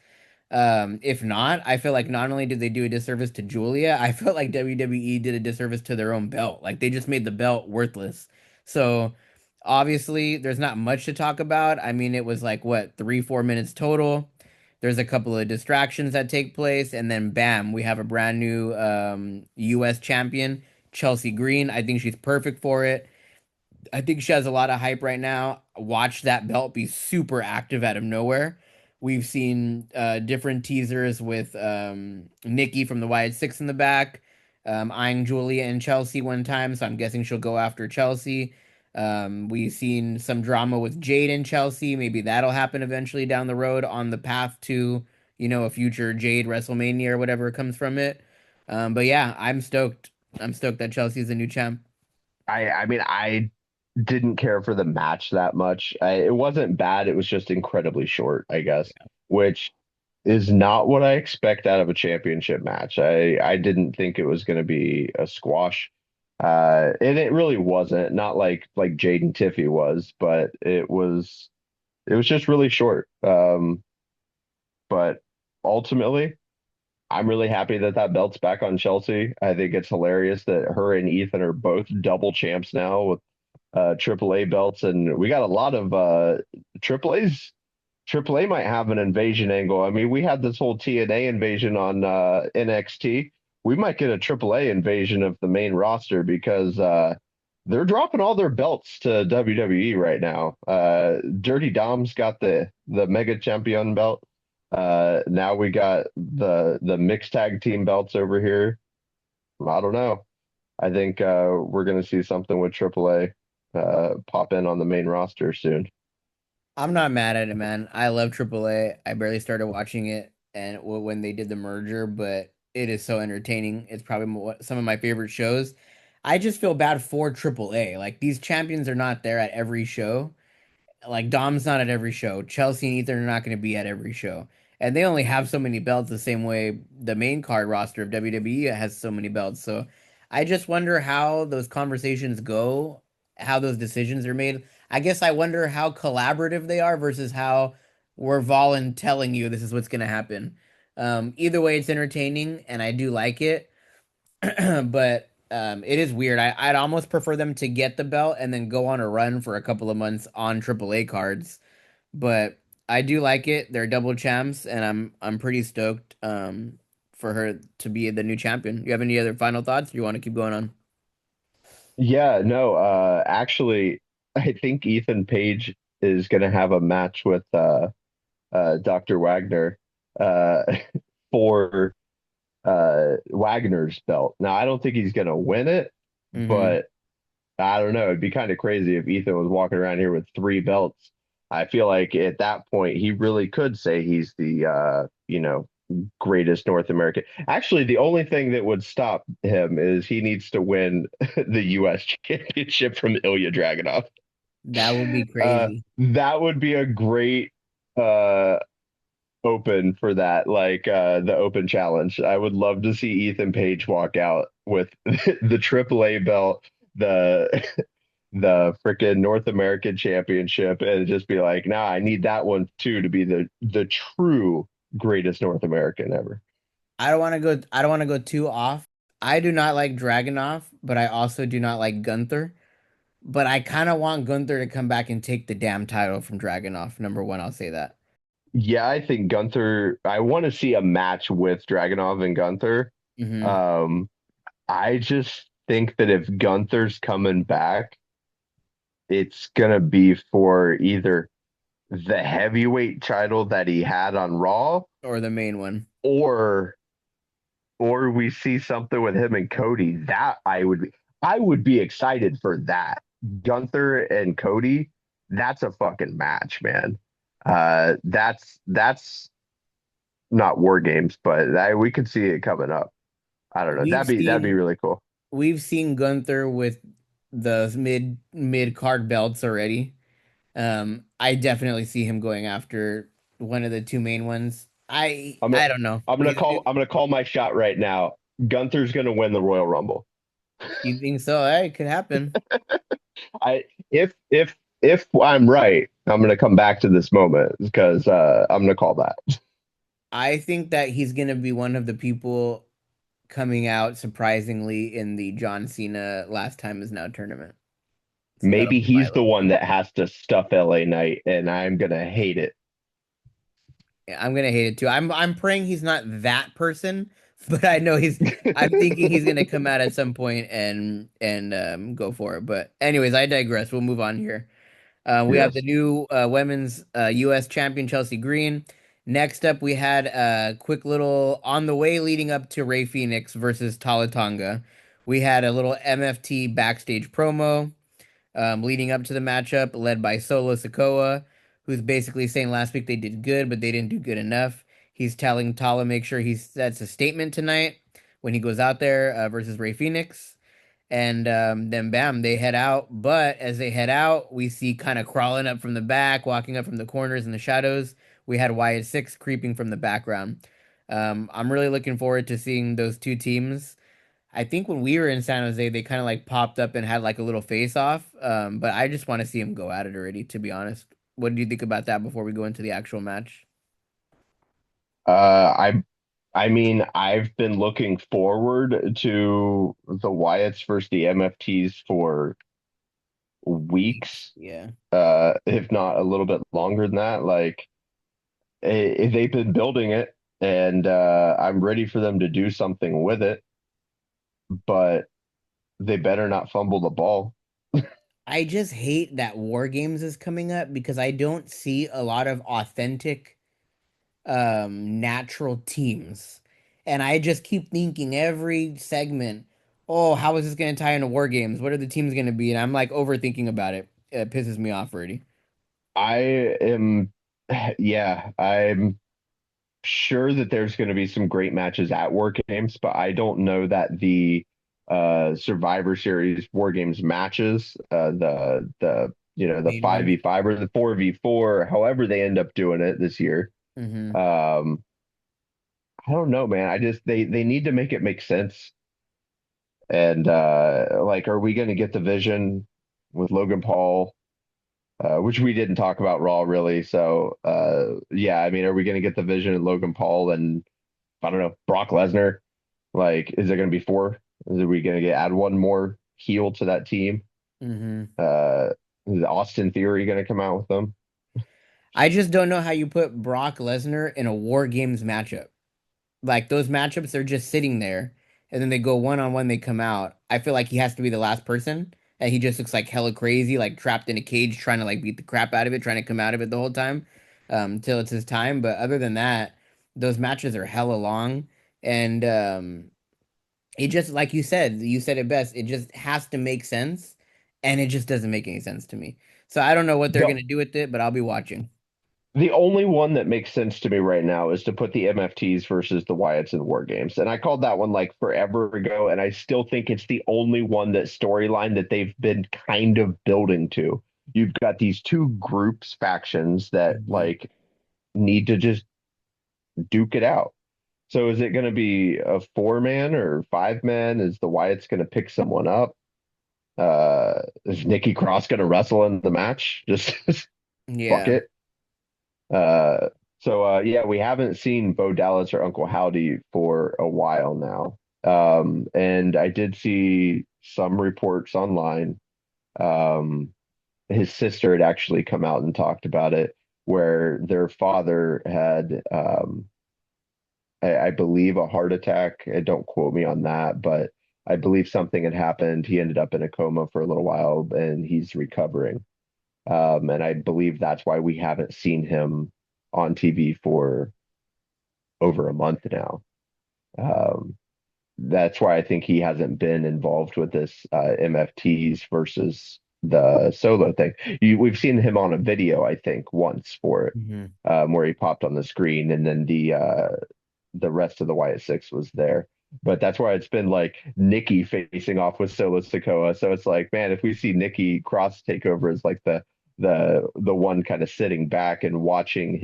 if not, I feel like not only did they do a disservice to Giulia, I felt like WWE did a disservice to their own belt. Like they just made the belt worthless. So obviously, there's not much to talk about. I mean, it was like what, 3, 4 minutes total. There's a couple of distractions that take place, and then bam, we have a brand new US champion, Chelsea Green. I think she's perfect for it. I think she has a lot of hype right now. Watch that belt be super active out of nowhere. We've seen different teasers with Nikki from the Wyatt Six in the back, eyeing Giulia and Chelsea one time, so I'm guessing she'll go after Chelsea. We've seen some drama with Jade and Chelsea. Maybe that'll happen eventually down the road on the path to, a future Jade WrestleMania or whatever comes from it. But yeah, I'm stoked. I'm stoked that Chelsea's the new champ. I mean, I didn't care for the match that much. It wasn't bad. It was just incredibly short, I guess, which is not what I expect out of a championship match. I didn't think it was going to be a squash. And it really wasn't, not like Jade and Tiffy was, but it was just really short. But ultimately, I'm really happy that that belt's back on Chelsea. I think it's hilarious that her and Ethan are both double champs now with AAA belts, and we got a lot of AAA's. AAA might have an invasion angle. I mean, we had this whole TNA invasion on NXT. We might get a AAA invasion of the main roster because they're dropping all their belts to WWE right now. Dirty Dom's got the Mega Champion belt. Now we got the mixed tag team belts over here. I don't know. I think we're going to see something with AAA pop in on the main roster soon. I'm not mad at it, man. I love AAA. I barely started watching it and when they did the merger, but it is so entertaining. It's probably some of my favorite shows. I just feel bad for AAA. Like these champions are not there at every show. Like Dom's not at every show. Chelsea and Ethan are not going to be at every show. And they only have so many belts the same way the main card roster of WWE has so many belts. So I just wonder how those conversations go, how those decisions are made. I guess I wonder how collaborative they are versus how we're telling you this is what's going to happen. Either way, it's entertaining and I do like it. But it is weird. I'd almost prefer them to get the belt and then go on a run for a couple of months on AAA cards. But I do like it. They're double champs, and I'm pretty stoked for her to be the new champion. You have any other final thoughts? Or you want to keep going on? Yeah, no, actually, I think Ethan Page is going to have a match with Dr. Wagner uh, for Wagner's belt. Now, I don't think he's going to win it, Mm-hmm. but I don't know. It'd be kind of crazy if Ethan was walking around here with three belts. I feel like at that point he really could say he's the greatest North American. Actually, the only thing that would stop him is he needs to win the US championship from Ilya Dragunov. That would be crazy. That would be a great uh open for that, like the open challenge. I would love to see Ethan Page walk out with the AAA belt, the the freaking North American championship, and just be like, nah, I need that one too to be the true greatest North American ever. I don't want to go too off. I do not like Dragunov, but I also do not like Gunther. but I kind of want Gunther to come back and take the damn title from Dragunov. Number one, I'll say that. Yeah, I think Gunther, I want to see a match with Dragunov and Gunther. Hmm. Um, I just think that if Gunther's coming back, it's gonna be for either the heavyweight title that he had on Raw, Or the main one. or we see something with him and Cody. That I would be excited for that. Gunther and Cody, that's a fucking match, man. That's not War Games, but we could see it coming up. I don't know. We've That'd be seen really cool. we've seen Gunther with the mid card belts already. I definitely see him going after one of the two main ones. I'm gonna I don't know. I'm gonna call my shot right now. Gunther's gonna win the Royal Rumble. You think so? Hey, it could happen. I if I'm right, I'm gonna come back to this moment because I'm gonna call that. I think that he's gonna be one of the people coming out surprisingly in the John Cena Last Time Is Now tournament. So that'll Maybe be my he's the little one one. that has to stuff LA Knight, and I'm gonna hate it. Yeah, I'm gonna hate it too. I'm praying he's not that person, but I know he's. I'm thinking he's gonna come out at some point and go for it. But anyways, I digress. We'll move on here. We have the Yes. new women's U.S. champion Chelsea Green. Next up, we had a quick little on the way leading up to Ray Phoenix versus Tala Tonga. We had a little MFT backstage promo leading up to the matchup, led by Solo Sikoa, who's basically saying last week they did good, but they didn't do good enough. He's telling Tala make sure he sets a statement tonight when he goes out there versus Ray Phoenix. And then, bam, they head out. But as they head out, we see kind of crawling up from the back, walking up from the corners and the shadows. We had Wyatt Six creeping from the background. I'm really looking forward to seeing those two teams. I think when we were in San Jose, they kind of like popped up and had like a little face off. But I just want to see them go at it already, to be honest. What do you think about that before we go into the actual match? Uh, I I mean, I've been looking forward to the Wyatts versus the MFTs for Weeks. weeks, Yeah. if not a little bit longer than that. Like they've been building it, and I'm ready for them to do something with it, but they better not fumble the ball. I just hate that War Games is coming up because I don't see a lot of authentic natural teams. And I just keep thinking every segment, oh, how is this going to tie into War Games? What are the teams going to be? And I'm like overthinking about it. It pisses me off already. I am, yeah, I'm sure that there's going to be some great matches at War Games, but I don't know that the Survivor Series War Games matches, the Main ones. 5v5 or the 4v4, however they end up doing it this year. Hmm. Um, I don't know, man. I just they need to make it make sense. And like, are we going to get the Vision with Logan Paul? Which we didn't talk about Raw really. So yeah, I mean, are we going to get the Vision and Logan Paul and I don't know, Brock Lesnar? Like, is there going to be four? Are we going to add one more heel to that team? Hmm. Uh, is Austin Theory going to come out with them? I just don't know how you put Brock Lesnar in a War Games matchup. Like those matchups, they're just sitting there, and then they go one on one. They come out. I feel like he has to be the last person, and he just looks like hella crazy, like trapped in a cage, trying to like beat the crap out of it, trying to come out of it the whole time, till it's his time. But other than that, those matches are hella long, and it just like you said it best. It just has to make sense, and it just doesn't make any sense to me. So I don't know what they're The gonna do with it, but I'll be watching. the only one that makes sense to me right now is to put the MFTs versus the Wyatts in War Games. And I called that one like forever ago, and I still think it's the only one that storyline that they've been kind of building to. You've got these two groups, factions that Mhm. like need to just duke it out. So is it going to be a four man or five man? Is the Wyatts going to pick someone up? Is Nikki Cross going to wrestle in the match? Just fuck Yeah. it. Yeah, we haven't seen Bo Dallas or Uncle Howdy for a while now. And I did see some reports online Um, his sister had actually come out and talked about it, where their father had, I believe, a heart attack. Don't quote me on that, but I believe something had happened. He ended up in a coma for a little while, and he's recovering. And I believe that's why we haven't seen him on TV for over a month now. Um, that's why I think he hasn't been involved with this MFTs versus the solo thing. We've seen him on a video, I think, once for it, Hmm. where he popped on the screen, and then the rest of the Wyatt Six was there. But that's why it's been like Nikki facing off with Solo Sikoa. So it's like, man, if we see Nikki Cross take over as like the one kind of sitting back and watching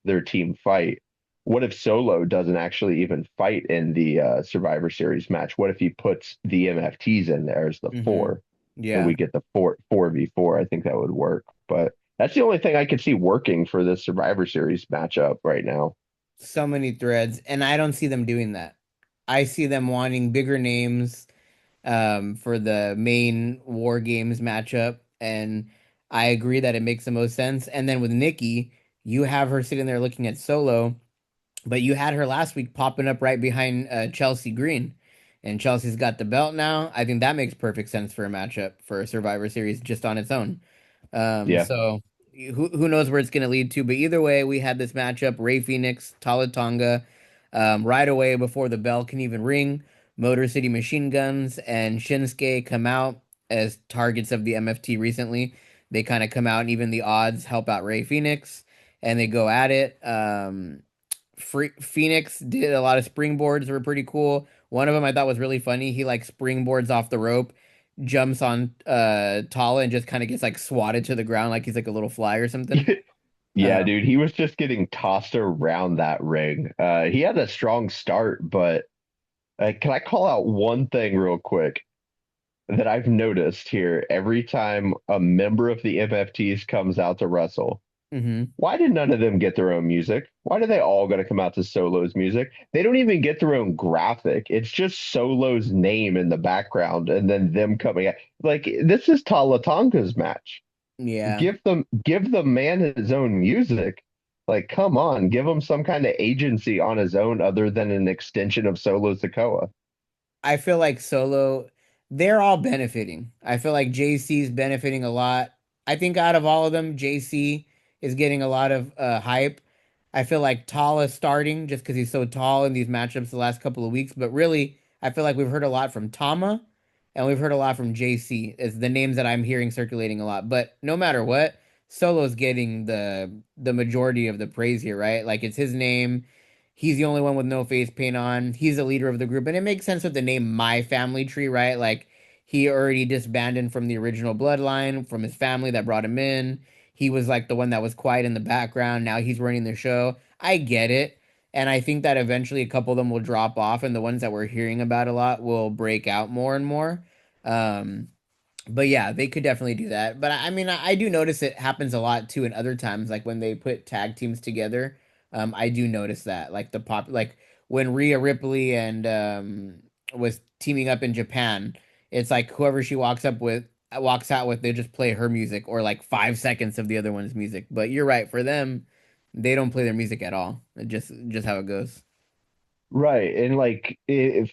their team fight. What if Solo doesn't actually even fight in the Survivor Series match? What if he puts the MFTs in there as the Hmm. four, and Yeah. we get the four v four? I think that would work. But that's the only thing I could see working for this Survivor Series matchup right now. So many threads, and I don't see them doing that. I see them wanting bigger names for the main War Games matchup, and I agree that it makes the most sense. And then with Nikki, you have her sitting there looking at Solo, but you had her last week popping up right behind Chelsea Green, and Chelsea's got the belt now. I think that makes perfect sense for a matchup for a Survivor Series just on its own. Yeah. So who knows where it's going to lead to? But either way, we had this matchup: Ray Phoenix, Tala Tonga, right away before the bell can even ring. Motor City Machine Guns and Shinsuke come out as targets of the MFT recently. They kind of come out and even the odds help out Ray Phoenix, and they go at it. Phoenix did a lot of springboards that were pretty cool. One of them I thought was really funny. He like springboards off the rope, jumps on Tala and just kind of gets like swatted to the ground like he's like a little fly or something. Yeah, Um, dude, he was just getting tossed around that ring. He had a strong start, but can I call out one thing real quick that I've noticed here every time a member of the MFTs comes out to wrestle? mhm. Why did none of them get their own music? Why do they all got to come out to Solo's music? They don't even get their own graphic. It's just Solo's name in the background and then them coming out. Like this is Talatonka's match. Yeah. Give the man his own music. Like, come on, give him some kind of agency on his own other than an extension of Solo Sikoa. I feel like Solo, they're all benefiting. I feel like JC's benefiting a lot. I think out of all of them, JC is getting a lot of hype. I feel like Tall is starting just because he's so tall in these matchups the last couple of weeks. But really, I feel like we've heard a lot from Tama and we've heard a lot from JC. Is the names that I'm hearing circulating a lot. But no matter what, Solo's getting the majority of the praise here, right? Like it's his name. He's the only one with no face paint on. He's the leader of the group, and it makes sense with the name My Family Tree, right? Like he already disbanded from the original bloodline, from his family that brought him in. He was like the one that was quiet in the background. Now he's running the show. I get it. And I think that eventually a couple of them will drop off, and the ones that we're hearing about a lot will break out more and more. Um, but yeah, they could definitely do that. But I mean, I do notice it happens a lot too in other times, like when they put tag teams together. I do notice that, like like when Rhea Ripley and was teaming up in Japan, it's like whoever she walks out with, they just play her music or like 5 seconds of the other one's music. But you're right, for them, they don't play their music at all. Just how it goes. Right. And like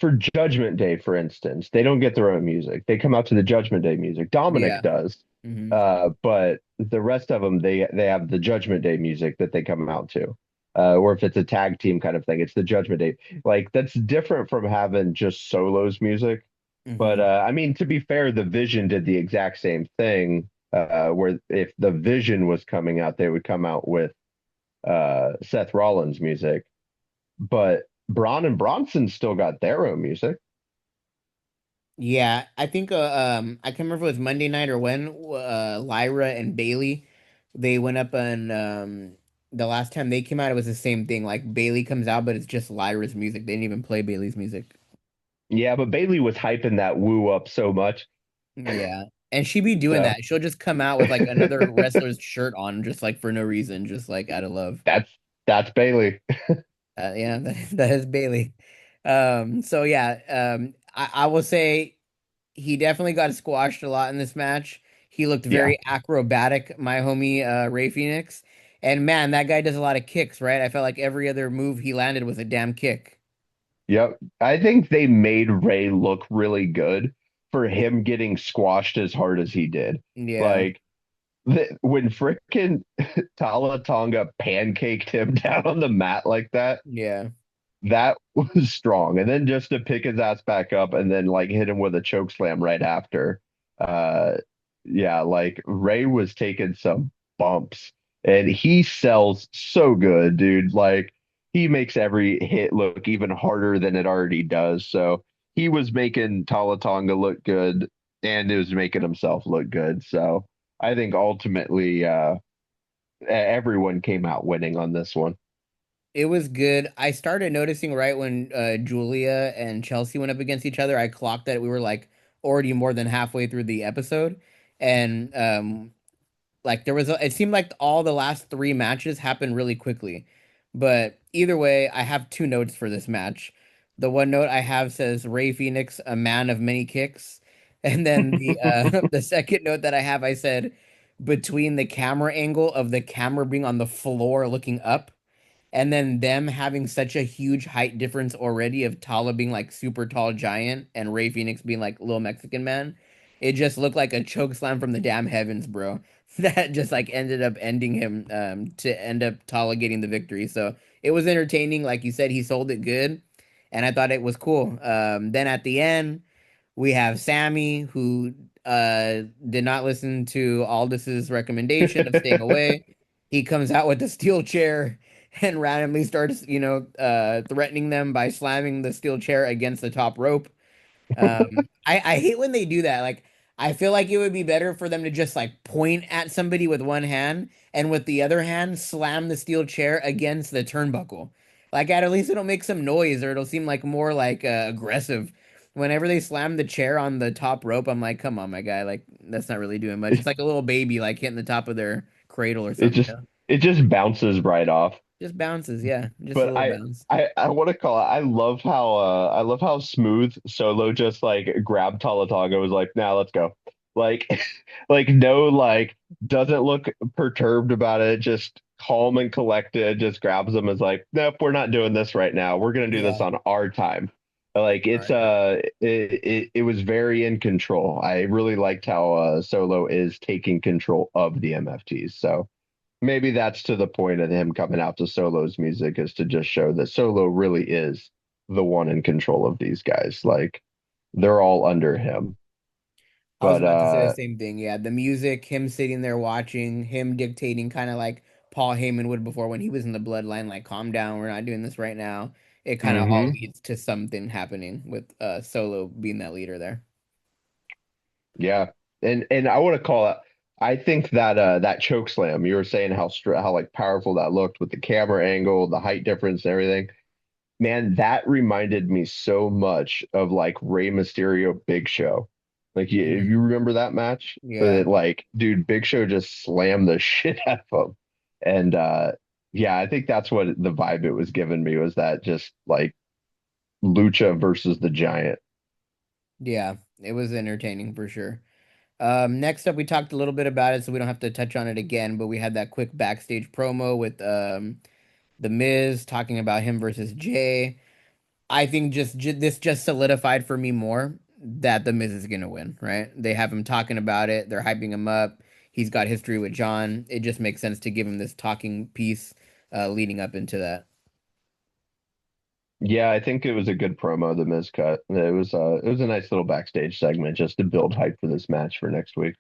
for Judgment Day, for instance, they don't get their own music. They come out to the Judgment Day music. Dominic Yeah. does. Hmm. But the rest of them, they have the Judgment Day music that they come out to. Or if it's a tag team kind of thing, it's the Judgment Day. Like that's different from having just solos music. But Hmm. I mean, to be fair, the Vision did the exact same thing. Where if the Vision was coming out, they would come out with Seth Rollins music. But Braun and Bronson still got their own music. Yeah, I think I can't remember if it was Monday night or when Lyra and Bailey they went up and the last time they came out it was the same thing. Like Bailey comes out but it's just Lyra's music. They didn't even play Bailey's music. Yeah, but Bailey was hyping that woo up so much. Yeah. And she be doing So that. She'll just come out with like another wrestler's shirt on just like for no reason, just like out of love. that's that's Bailey. Yeah, that is Bailey. So yeah, I will say he definitely got squashed a lot in this match. He looked Yeah. very acrobatic, my homie Ray Phoenix. And man, that guy does a lot of kicks, right? I felt like every other move he landed was a damn kick. Yep. I think they made Ray look really good for him getting squashed as hard as he did. Yeah, Like when frickin' Tala Tonga pancaked him down on the mat like that, yeah. that was strong. And then just to pick his ass back up and then like hit him with a choke slam right after. Uh yeah, like Ray was taking some bumps and he sells so good, dude. Like he makes every hit look even harder than it already does. So he was making Talatonga look good and it was making himself look good. So I think ultimately everyone came out winning on this one. It was good. I started noticing right when Giulia and Chelsea went up against each other. I clocked that we were like already more than halfway through the episode, and like it seemed like all the last three matches happened really quickly. But either way, I have two notes for this match. The one note I have says Ray Phoenix, a man of many kicks, and then the the second note that I have, I said between the camera angle of the camera being on the floor looking up and then them having such a huge height difference already of Tala being like super tall giant and Ray Phoenix being like little Mexican man, it just looked like a choke slam from the damn heavens, bro. That just like ended up ending him to end up Tala getting the victory. So it was entertaining. Like you said, he sold it good, and I thought it was cool. Then at the end, we have Sammy who did not listen to Aldis's recommendation of staying away. He comes out with the steel chair and randomly starts, threatening them by slamming the steel chair against the top rope. I hate when they do that. Like, I feel like it would be better for them to just like point at somebody with one hand and with the other hand slam the steel chair against the turnbuckle. Like, at least it'll make some noise or it'll seem like more like aggressive. Whenever they slam the chair on the top rope, I'm like, come on, my guy. Like, that's not really doing much. It's like a little baby like hitting the top of their cradle or It something, just it just bounces right off. Just bounces, yeah. Just a But little bounce. I want to call it. I love how smooth Solo just like grabbed Talataga was like, now let's go. Like like no like doesn't look perturbed about it, just calm and collected, just grabs him as like, nope, we're not doing this right now. We're gonna do this Yeah. on our time. Like All it's right. it was very in control. I really liked how Solo is taking control of the MFTs. So maybe that's to the point of him coming out to Solo's music is to just show that Solo really is the one in control of these guys. Like they're all under him. I was But about to say the same thing. Yeah, the music, him sitting there watching, him dictating, kind of like Paul Heyman would before when he was in the bloodline, like, calm down, we're not doing this right now. It kind of all hmm leads to something happening with Solo being that leader there. yeah. And I want to call it I think that that choke slam, you were saying how like powerful that looked with the camera angle, the height difference and everything. Man, that reminded me so much of like Rey Mysterio Big Show. Like if Mm, you remember that match, yeah. like dude, Big Show just slammed the shit out of him. And yeah, I think that's what the vibe it was giving me was that just like Lucha versus the Giant. Yeah, it was entertaining for sure. Next up, we talked a little bit about it, so we don't have to touch on it again, but we had that quick backstage promo with The Miz talking about him versus Jay. I think this just solidified for me more that The Miz is gonna win, right? They have him talking about it, they're hyping him up. He's got history with John. It just makes sense to give him this talking piece leading up into that Yeah, I think it was a good promo, the Miz cut. It was a nice little backstage segment just to build hype for this match for next week.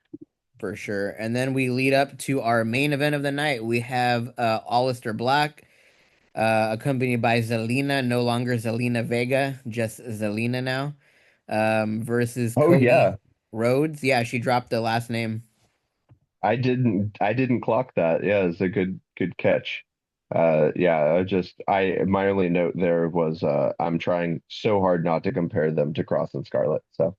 for sure. And then we lead up to our main event of the night. We have Aleister Black, accompanied by Zelina, no longer Zelina Vega, just Zelina now, versus Oh Cody yeah. Rhodes. Yeah, she dropped the last name. I didn't clock that. Yeah, it's a good catch. Yeah, I my only note there was I'm trying so hard not to compare them to Cross and Scarlet. So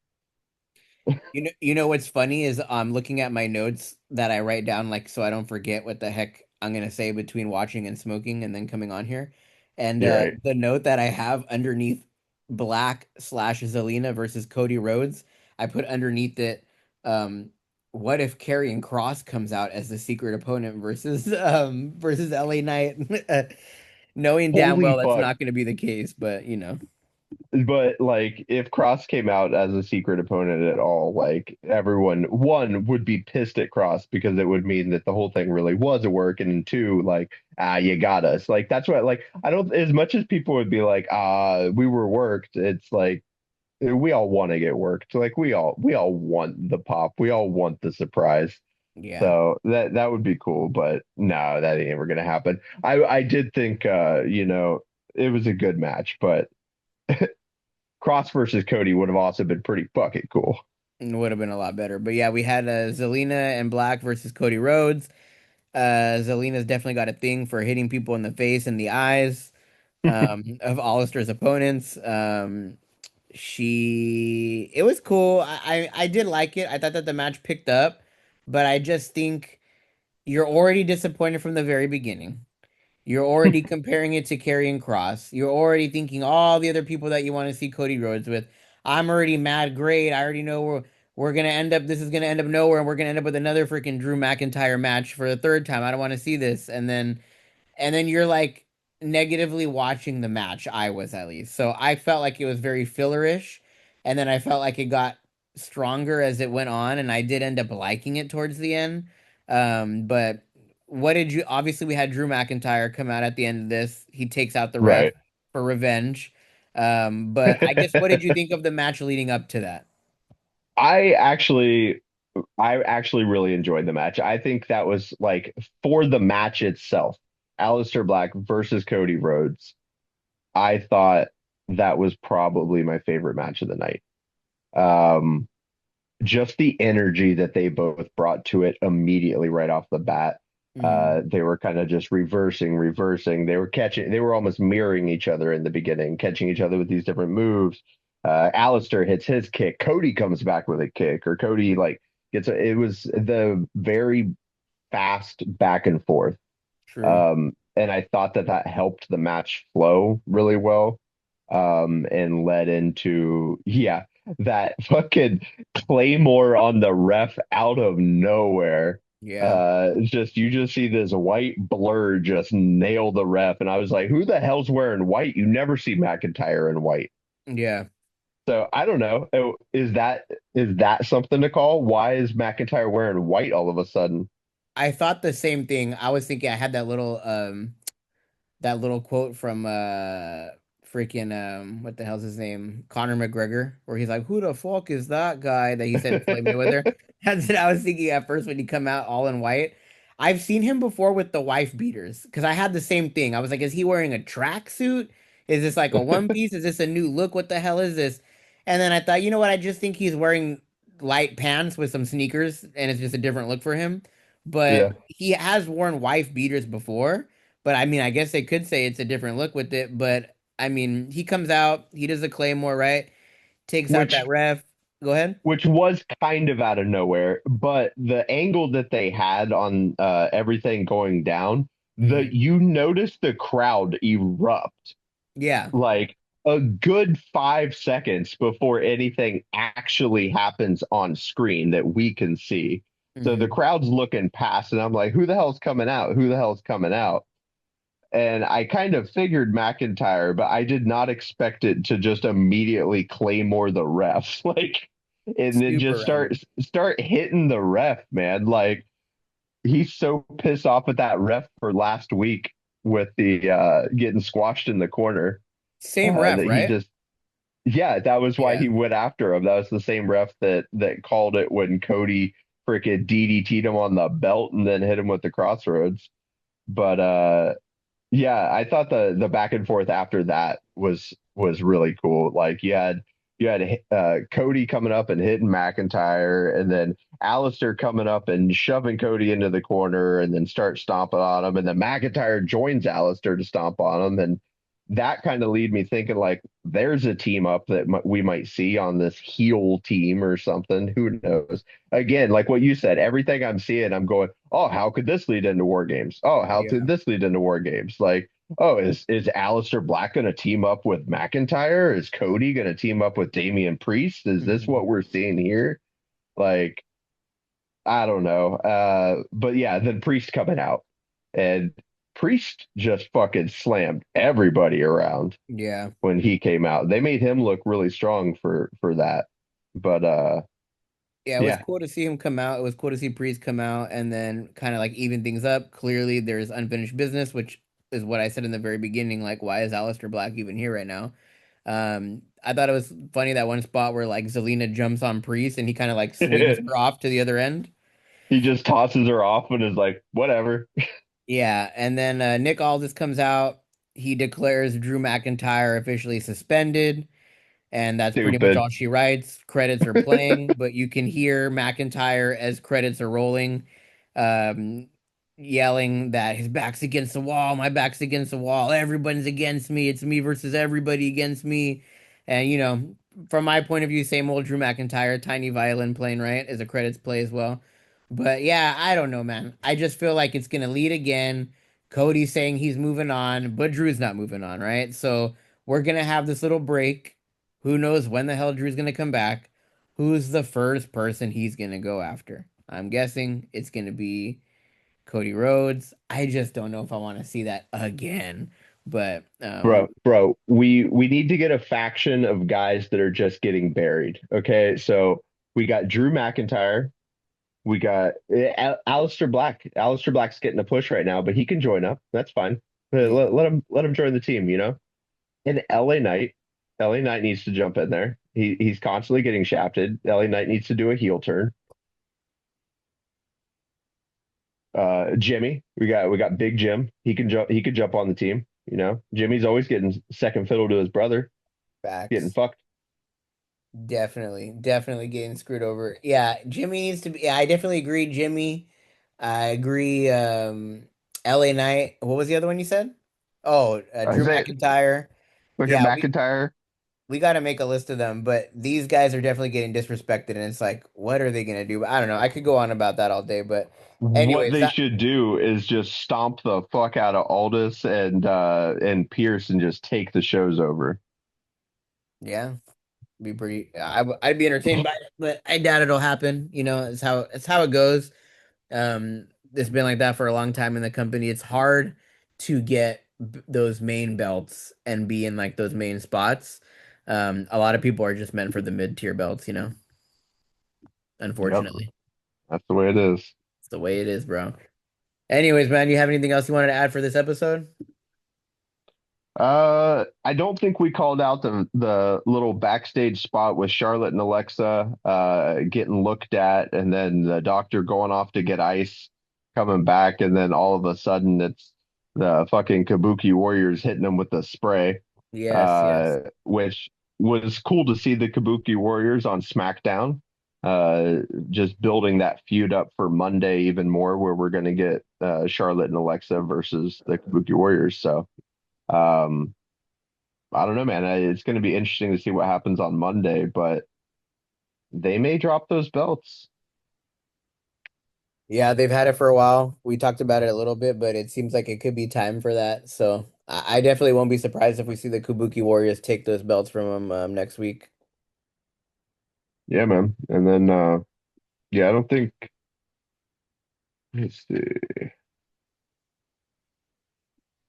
You know what's funny is I'm looking at my notes that I write down like so I don't forget what the heck I'm gonna say between watching and smoking and then coming on here. And you're right. the note that I have underneath Black slash Zelina versus Cody Rhodes, I put underneath it, um, what if Karrion Cross comes out as the secret opponent versus LA Knight? Knowing damn Holy well that's fuck. not going to be the case, but you know. But like if Cross came out as a secret opponent at all, like everyone one would be pissed at Cross because it would mean that the whole thing really was a work, and then two, like, you got us. Like that's what like I don't as much as people would be like, we were worked, it's like we all want to get worked. Like we all want the pop. We all want the surprise. Yeah. So that would be cool, but no, that ain't ever gonna happen. I did think it was a good match, but Cross versus Cody would have also been pretty fucking cool. It would have been a lot better. But yeah, we had Zelina and Black versus Cody Rhodes. Zelina's definitely got a thing for hitting people in the face and the eyes of Aleister's opponents. It was cool. I did like it. I thought that the match picked up, but I just think you're already disappointed from the very beginning. You're already comparing it to Karrion Cross. You're already thinking all the other people that you want to see Cody Rhodes with. I'm already mad. Great. I already know we're gonna end up. This is gonna end up nowhere, and we're gonna end up with another freaking Drew McIntyre match for the third time. I don't want to see this. And then you're like negatively watching the match. I was at least. So I felt like it was very fillerish, and then I felt like it got stronger as it went on, and I did end up liking it towards the end. But what did you? Obviously, we had Drew McIntyre come out at the end of this. He takes out the ref Right. for revenge. But I guess what did you think of the match leading up to that? I actually I actually really enjoyed the match. I think that was like for the match itself, Aleister Black versus Cody Rhodes. I thought that was probably my favorite match of the night. Um, just the energy that they both brought to it immediately right off the bat. Hmm. They were kind of just reversing. They were almost mirroring each other in the beginning, catching each other with these different moves. Alistair hits his kick. Cody comes back with a kick, or Cody like it was the very fast back and forth. True. And I thought that helped the match flow really well. And led into, yeah, that fucking Claymore on the ref out of nowhere. Yeah. You just see this white blur just nail the ref, and I was like, who the hell's wearing white? You never see McIntyre in white. Yeah. So I don't know. Is that something to call? Why is McIntyre wearing white all of a sudden? I thought the same thing. I was thinking I had that little quote from freaking what the hell's his name? Conor McGregor, where he's like, "Who the fuck is that guy?" That he said to Floyd Mayweather. That's what I was thinking at first when he come out all in white. I've seen him before with the wife beaters because I had the same thing. I was like, "Is he wearing a tracksuit? Is this like a one piece? Is this a new look? What the hell is this?" And then I thought, you know what? I just think he's wearing light pants with some sneakers, and it's just a different look for him. But Yeah. he has worn wife beaters before. But I mean, I guess they could say it's a different look with it. But I mean, he comes out, he does a Claymore, right? Takes out that Which ref. Go ahead. which was kind of out of nowhere, but the angle that they had on everything going down, Hmm. you notice the crowd erupt Yeah. like a good 5 seconds before anything actually happens on screen that we can see. So the Hmm. crowd's looking past, and I'm like, who the hell's coming out? Who the hell's coming out? And I kind of figured McIntyre, but I did not expect it to just immediately claymore the ref, like, and then Super just start random. start hitting the ref, man. Like he's so pissed off at that ref for last week with the getting squashed in the corner Same ref, that he right? just, yeah, that was why Yeah. he went after him. That was the same ref that called it when Cody freaking DDT'd him on the belt and then hit him with the crossroads. But yeah, I thought the back and forth after that was really cool. Like you had Cody coming up and hitting McIntyre, and then Aleister coming up and shoving Cody into the corner, and then start stomping on him, and then McIntyre joins Aleister to stomp on him, and that kind of lead me thinking like there's a team up that we might see on this heel team or something. Who knows? Again, like what you said, everything I'm seeing, I'm going, oh, how could this lead into war games? Oh, how could Yeah. this lead into war games? Like Oh, is Aleister Black going to team up with McIntyre? Is Cody going to team up with Damian Priest? Is this what Mhm. we're seeing here? Like, I don't know. But yeah, then Priest coming out, and Priest just fucking slammed everybody around Yeah. when he came out. They made him look really strong for that. But Yeah, it was yeah, cool to see him come out. It was cool to see Priest come out and then kind of like even things up. Clearly, there's unfinished business, which is what I said in the very beginning. Like, why is Aleister Black even here right now? I thought it was funny that one spot where like Zelina jumps on Priest and he kind of like swings he her off to the other end. just tosses her off and is like, whatever. Yeah, and then Nick Aldis comes out. He declares Drew McIntyre officially suspended. And that's pretty much Stupid. all she writes. Credits are playing, but you can hear McIntyre as credits are rolling, um, yelling that his back's against the wall, my back's against the wall, everybody's against me, it's me versus everybody against me. And from my point of view, same old Drew McIntyre, tiny violin playing right as a credits play as well. But yeah, I don't know, man. I just feel like it's gonna lead again. Cody's saying he's moving on, but Drew's not moving on, right? So we're gonna have this little break. Who knows when the hell Drew's gonna come back? Who's the first person he's gonna go after? I'm guessing it's gonna be Cody Rhodes. I just don't know if I want to see that again. But Bro, we need to get a faction of guys that are just getting buried. Okay, so we got Drew McIntyre, we got Aleister Black. Aleister Black's getting a push right now, but he can join up. That's fine. yeah, Let him join the team. And LA Knight, LA Knight needs to jump in there. He's constantly getting shafted. LA Knight needs to do a heel turn. Jimmy, we got Big Jim. He could jump on the team. Jimmy's always getting second fiddle to his brother, getting facts. fucked. Definitely, definitely getting screwed over. Yeah, Jimmy needs to be. Yeah, I definitely agree. Jimmy, I agree. LA Knight. What was the other one you said? Oh, I Drew say, McIntyre. look at Yeah, we McIntyre. we got to make a list of them, but these guys are definitely getting disrespected, and it's like, what are they gonna do? I don't know. I could go on about that all day, but What anyways, they should do is just stomp the fuck out of Aldis and Pierce and just take the shows over. yeah, be pretty. I'd be entertained by it, but I doubt it'll happen. It's how it goes. It's been like that for a long time in the company. It's hard to get those main belts and be in like those main spots. A lot of people are just meant for the mid-tier belts, Yep, unfortunately. that's the way it is. It's the way it is, bro. Anyways, man, you have anything else you wanted to add for this episode? I don't think we called out the little backstage spot with Charlotte and Alexa getting looked at, and then the doctor going off to get ice, coming back, and then all of a sudden it's the fucking Kabuki Warriors hitting them with the spray, Yes, yes. which was cool to see the Kabuki Warriors on SmackDown. Uh, just building that feud up for Monday even more, where we're going to get Charlotte and Alexa versus the Kabuki Warriors. So. Um, I don't know, man. It's going to be interesting to see what happens on Monday, but they may drop those belts. Yeah, they've had it for a while. We talked about it a little bit, but it seems like it could be time for that. So I definitely won't be surprised if we see the Kabuki Warriors take those belts from them next week. Yeah, man. And then, yeah, I don't think, let's see.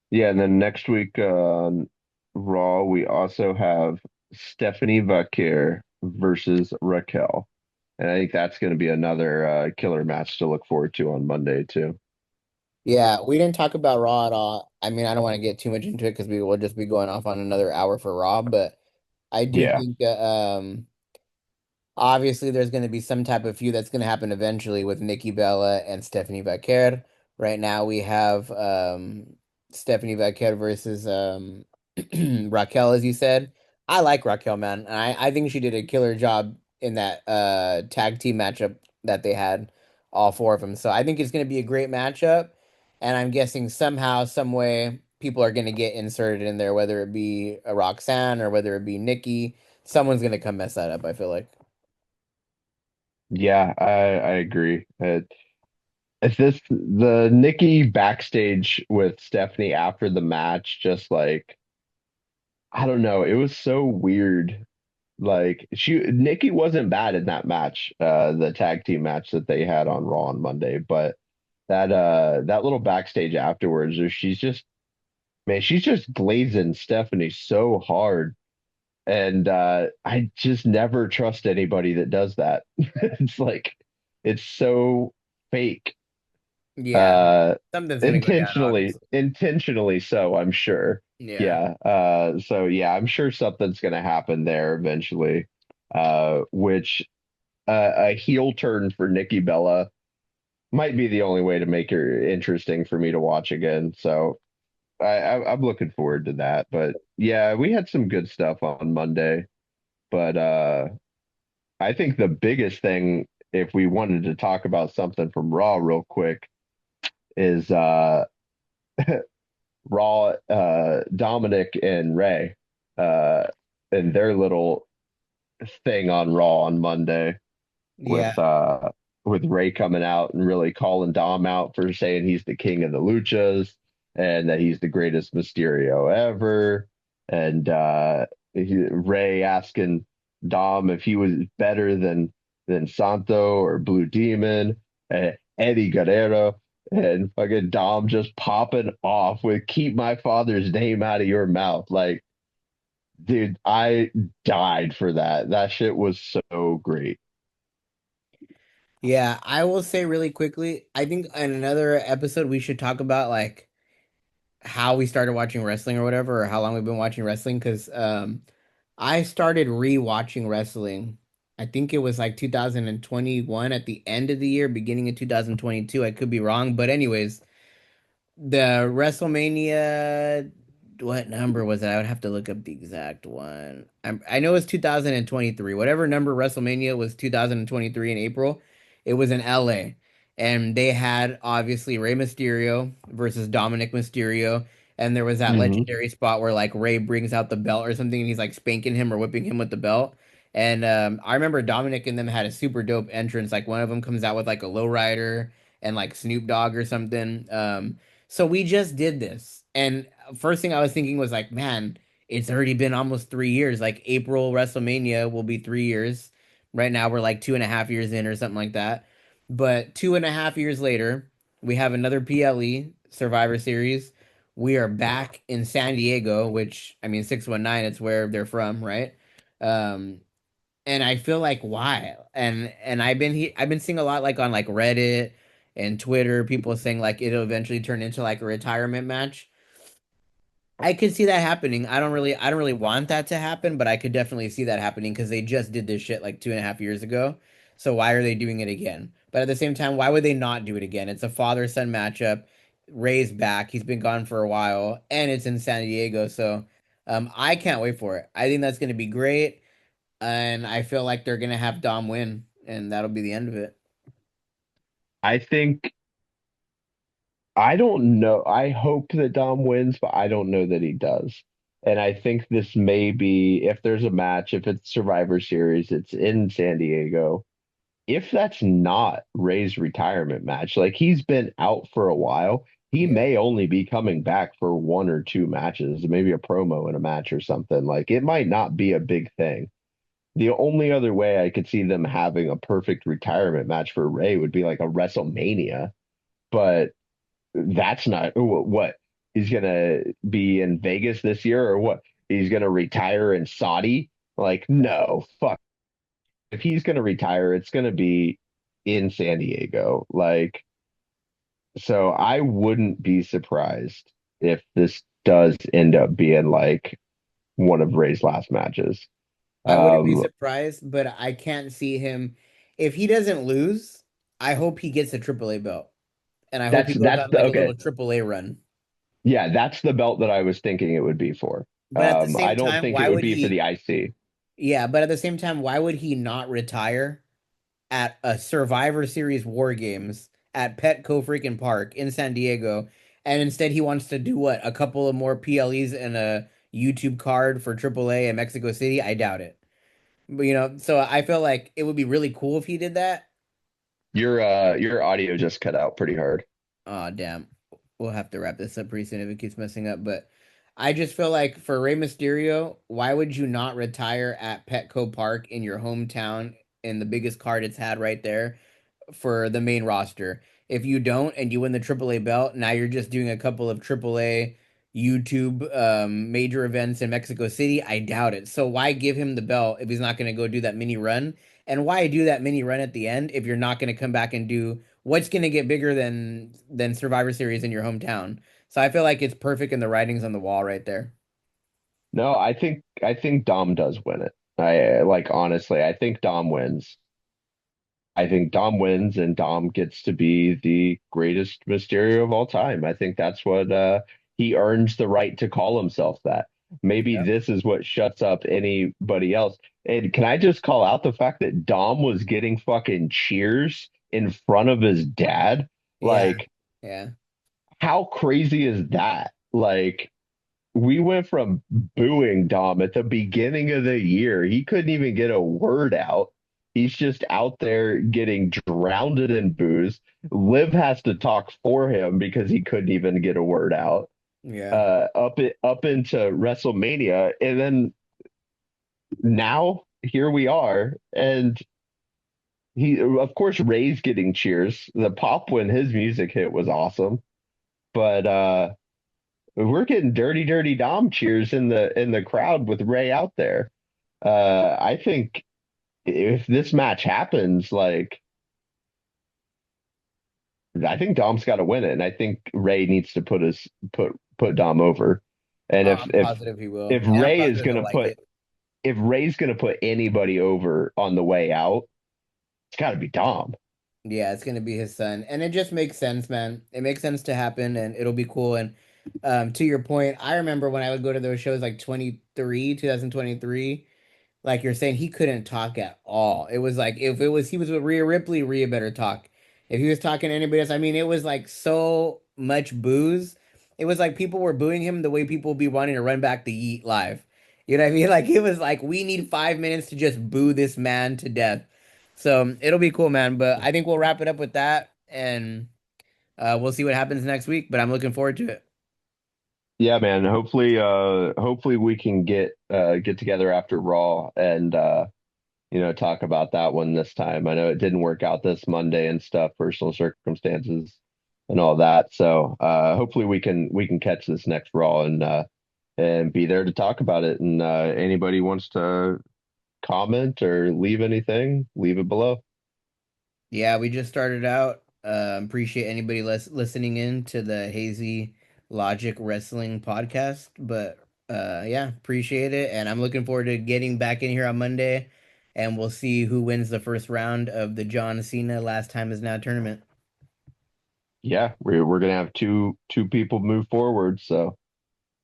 Yeah, and then next week on Raw, we also have Stephanie Vaquer versus Raquel. And I think that's going to be another killer match to look forward to on Monday, too. Yeah, we didn't talk about Raw at all. I mean, I don't want to get too much into it because we will just be going off on another hour for Raw, but I do Yeah. think obviously, there's going to be some type of feud that's going to happen eventually with Nikki Bella and Stephanie Vaquer. Right now, we have Stephanie Vaquer versus Raquel, as you said. I like Raquel, man. And I think she did a killer job in that tag team matchup that they had, all four of them. So I think it's going to be a great matchup. And I'm guessing somehow, some way, people are going to get inserted in there, whether it be a Roxanne or whether it be Nikki. Someone's going to come mess that up, I feel like. Yeah, I agree. If this the Nikki backstage with Stephanie after the match, just like I don't know, it was so weird. Like Nikki wasn't bad in that match, the tag team match that they had on Raw on Monday, but that little backstage afterwards, where she's just man, she's just glazing Stephanie so hard. And I just never trust anybody that does that. It's like it's so fake. Yeah, Uh something's gonna go down, obviously. intentionally so, I'm sure. Yeah. Yeah. So yeah, I'm sure something's gonna happen there eventually. Which a heel turn for Nikki Bella might be the only way to make her interesting for me to watch again. So I'm looking forward to that. But yeah, we had some good stuff on Monday. But I think the biggest thing, if we wanted to talk about something from Raw real quick, is Raw Dominic and Ray uh, and their little thing on Raw on Monday Yeah. with Ray coming out and really calling Dom out for saying he's the king of the luchas and that he's the greatest Mysterio ever. And Ray asking Dom if he was better than Santo or Blue Demon, Eddie Guerrero, and fucking Dom just popping off with "Keep my father's name out of your mouth." Like, dude, I died for that. That shit was so great. Yeah, I will say really quickly, I think in another episode we should talk about like how we started watching wrestling or whatever, or how long we've been watching wrestling. Because I started re-watching wrestling. I think it was like 2021 at the end of the year, beginning of 2022. I could be wrong, but anyways, the WrestleMania, what number was it? I would have to look up the exact one. I know it's 2023. Whatever number WrestleMania was 2023 in April, it was in LA. And they had obviously Rey Mysterio versus Dominic Mysterio. And there was that Hmm. legendary spot where like Rey brings out the belt or something and he's like spanking him or whipping him with the belt. And I remember Dominic and them had a super dope entrance. Like one of them comes out with like a lowrider and like Snoop Dogg or something. So we just did this. And first thing I was thinking was like, man, it's already been almost 3 years. Like April WrestleMania will be 3 years. Right now we're like 2.5 years in or something like that. But 2.5 years later, we have another PLE Survivor Series. We are back in San Diego, which I mean 619, it's where they're from, right? Um, and I feel like why? And I've been seeing a lot like on like Reddit and Twitter, people saying like it'll eventually turn into like a retirement match. I could see that happening. I don't really want that to happen, but I could definitely see that happening because they just did this shit like 2.5 years ago. So why are they doing it again? But at the same time, why would they not do it again? It's a father-son matchup. Ray's back. He's been gone for a while, and it's in San Diego. So I can't wait for it. I think that's going to be great. And I feel like they're gonna have Dom win, and that'll be the end of it. I think I don't know. I hope that Dom wins, but I don't know that he does. And I think this may be if there's a match, if it's Survivor Series, it's in San Diego. If that's not Ray's retirement match, like he's been out for a while, he Yeah. may only be coming back for one or two matches, maybe a promo in a match or something. Like it might not be a big thing. The only other way I could see them having a perfect retirement match for Ray would be like a WrestleMania, but that's not what he's gonna be in Vegas this year or what he's gonna retire in Saudi. Like, no, fuck. If he's gonna retire, it's gonna be in San Diego. Like, so I wouldn't be surprised if this does end up being like one of Ray's last matches. I wouldn't be Um, surprised, but I can't see him. If he doesn't lose, I hope he gets a AAA belt, and I hope he goes that's on the like a okay. little AAA run. Yeah, that's the belt that I was thinking it would be for. But at the I same don't time, think it why would would be for he? the IC. Yeah, but at the same time, why would he not retire at a Survivor Series War Games at Petco freaking Park in San Diego, and instead he wants to do what? A couple of more PLEs and a YouTube card for AAA in Mexico City? I doubt it. But so I feel like it would be really cool if he did that. Your audio just cut out pretty hard. Oh, damn. We'll have to wrap this up pretty soon if it keeps messing up. But I just feel like for Rey Mysterio, why would you not retire at Petco Park in your hometown in the biggest card it's had right there for the main roster? If you don't and you win the AAA belt, now you're just doing a couple of AAA YouTube major events in Mexico City. I doubt it. So why give him the belt if he's not going to go do that mini run? And why do that mini run at the end if you're not going to come back and do what's going to get bigger than Survivor Series in your hometown? So I feel like it's perfect and the writing's on the wall right there. No, I think Dom does win it. I like honestly, I think Dom wins. I think Dom wins and Dom gets to be the greatest Mysterio of all time. I think that's what he earns the right to call himself that. Maybe Yeah. this is what shuts up anybody else. And can I just call out the fact that Dom was getting fucking cheers in front of his dad? Yeah. Like, Yeah. how crazy is that? Like, we went from booing Dom at the beginning of the year. He couldn't even get a word out. He's just out there getting drowned in booze. Liv has to talk for him because he couldn't even get a word out. Yeah. Up into WrestleMania, and then now here we are, and he, of course, Ray's getting cheers. The pop when his music hit was awesome, but we're getting dirty, dirty Dom cheers in the crowd with Ray out there. I think if this match happens, like I think Dom's got to win it, and I think Ray needs to put Dom over. And Oh, I'm positive he will. if And I'm Ray is positive he'll gonna like put it. if Ray's gonna put anybody over on the way out, it's got to be Dom. Yeah, it's gonna be his son. And it just makes sense, man. It makes sense to happen and it'll be cool. And to your point, I remember when I would go to those shows like 2023, like you're saying, he couldn't talk at all. It was like if it was he was with Rhea Ripley, Rhea better talk. If he was talking to anybody else, I mean, it was like so much booze. It was like people were booing him the way people be wanting to run back the Yeet live. You know what I mean? Like it was like we need 5 minutes to just boo this man to death. So it'll be cool, man. But I think we'll wrap it up with that, and we'll see what happens next week. But I'm looking forward to it. Yeah, man. Hopefully we can get together after Raw and talk about that one this time. I know it didn't work out this Monday and stuff, personal circumstances and all that. So hopefully we can catch this next Raw and be there to talk about it. And anybody wants to comment or leave anything, leave it below. Yeah, we just started out. Appreciate anybody listening in to the Hazy Logic Wrestling podcast. But yeah, appreciate it. And I'm looking forward to getting back in here on Monday. And we'll see who wins the first round of the John Cena Last Time Is Now tournament. Yeah, we're gonna have two people move forward, so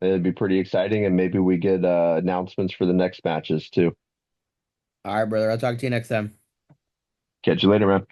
it'd be pretty exciting, and maybe we get announcements for the next matches too. All right, brother. I'll talk to you next time. Catch you later, man.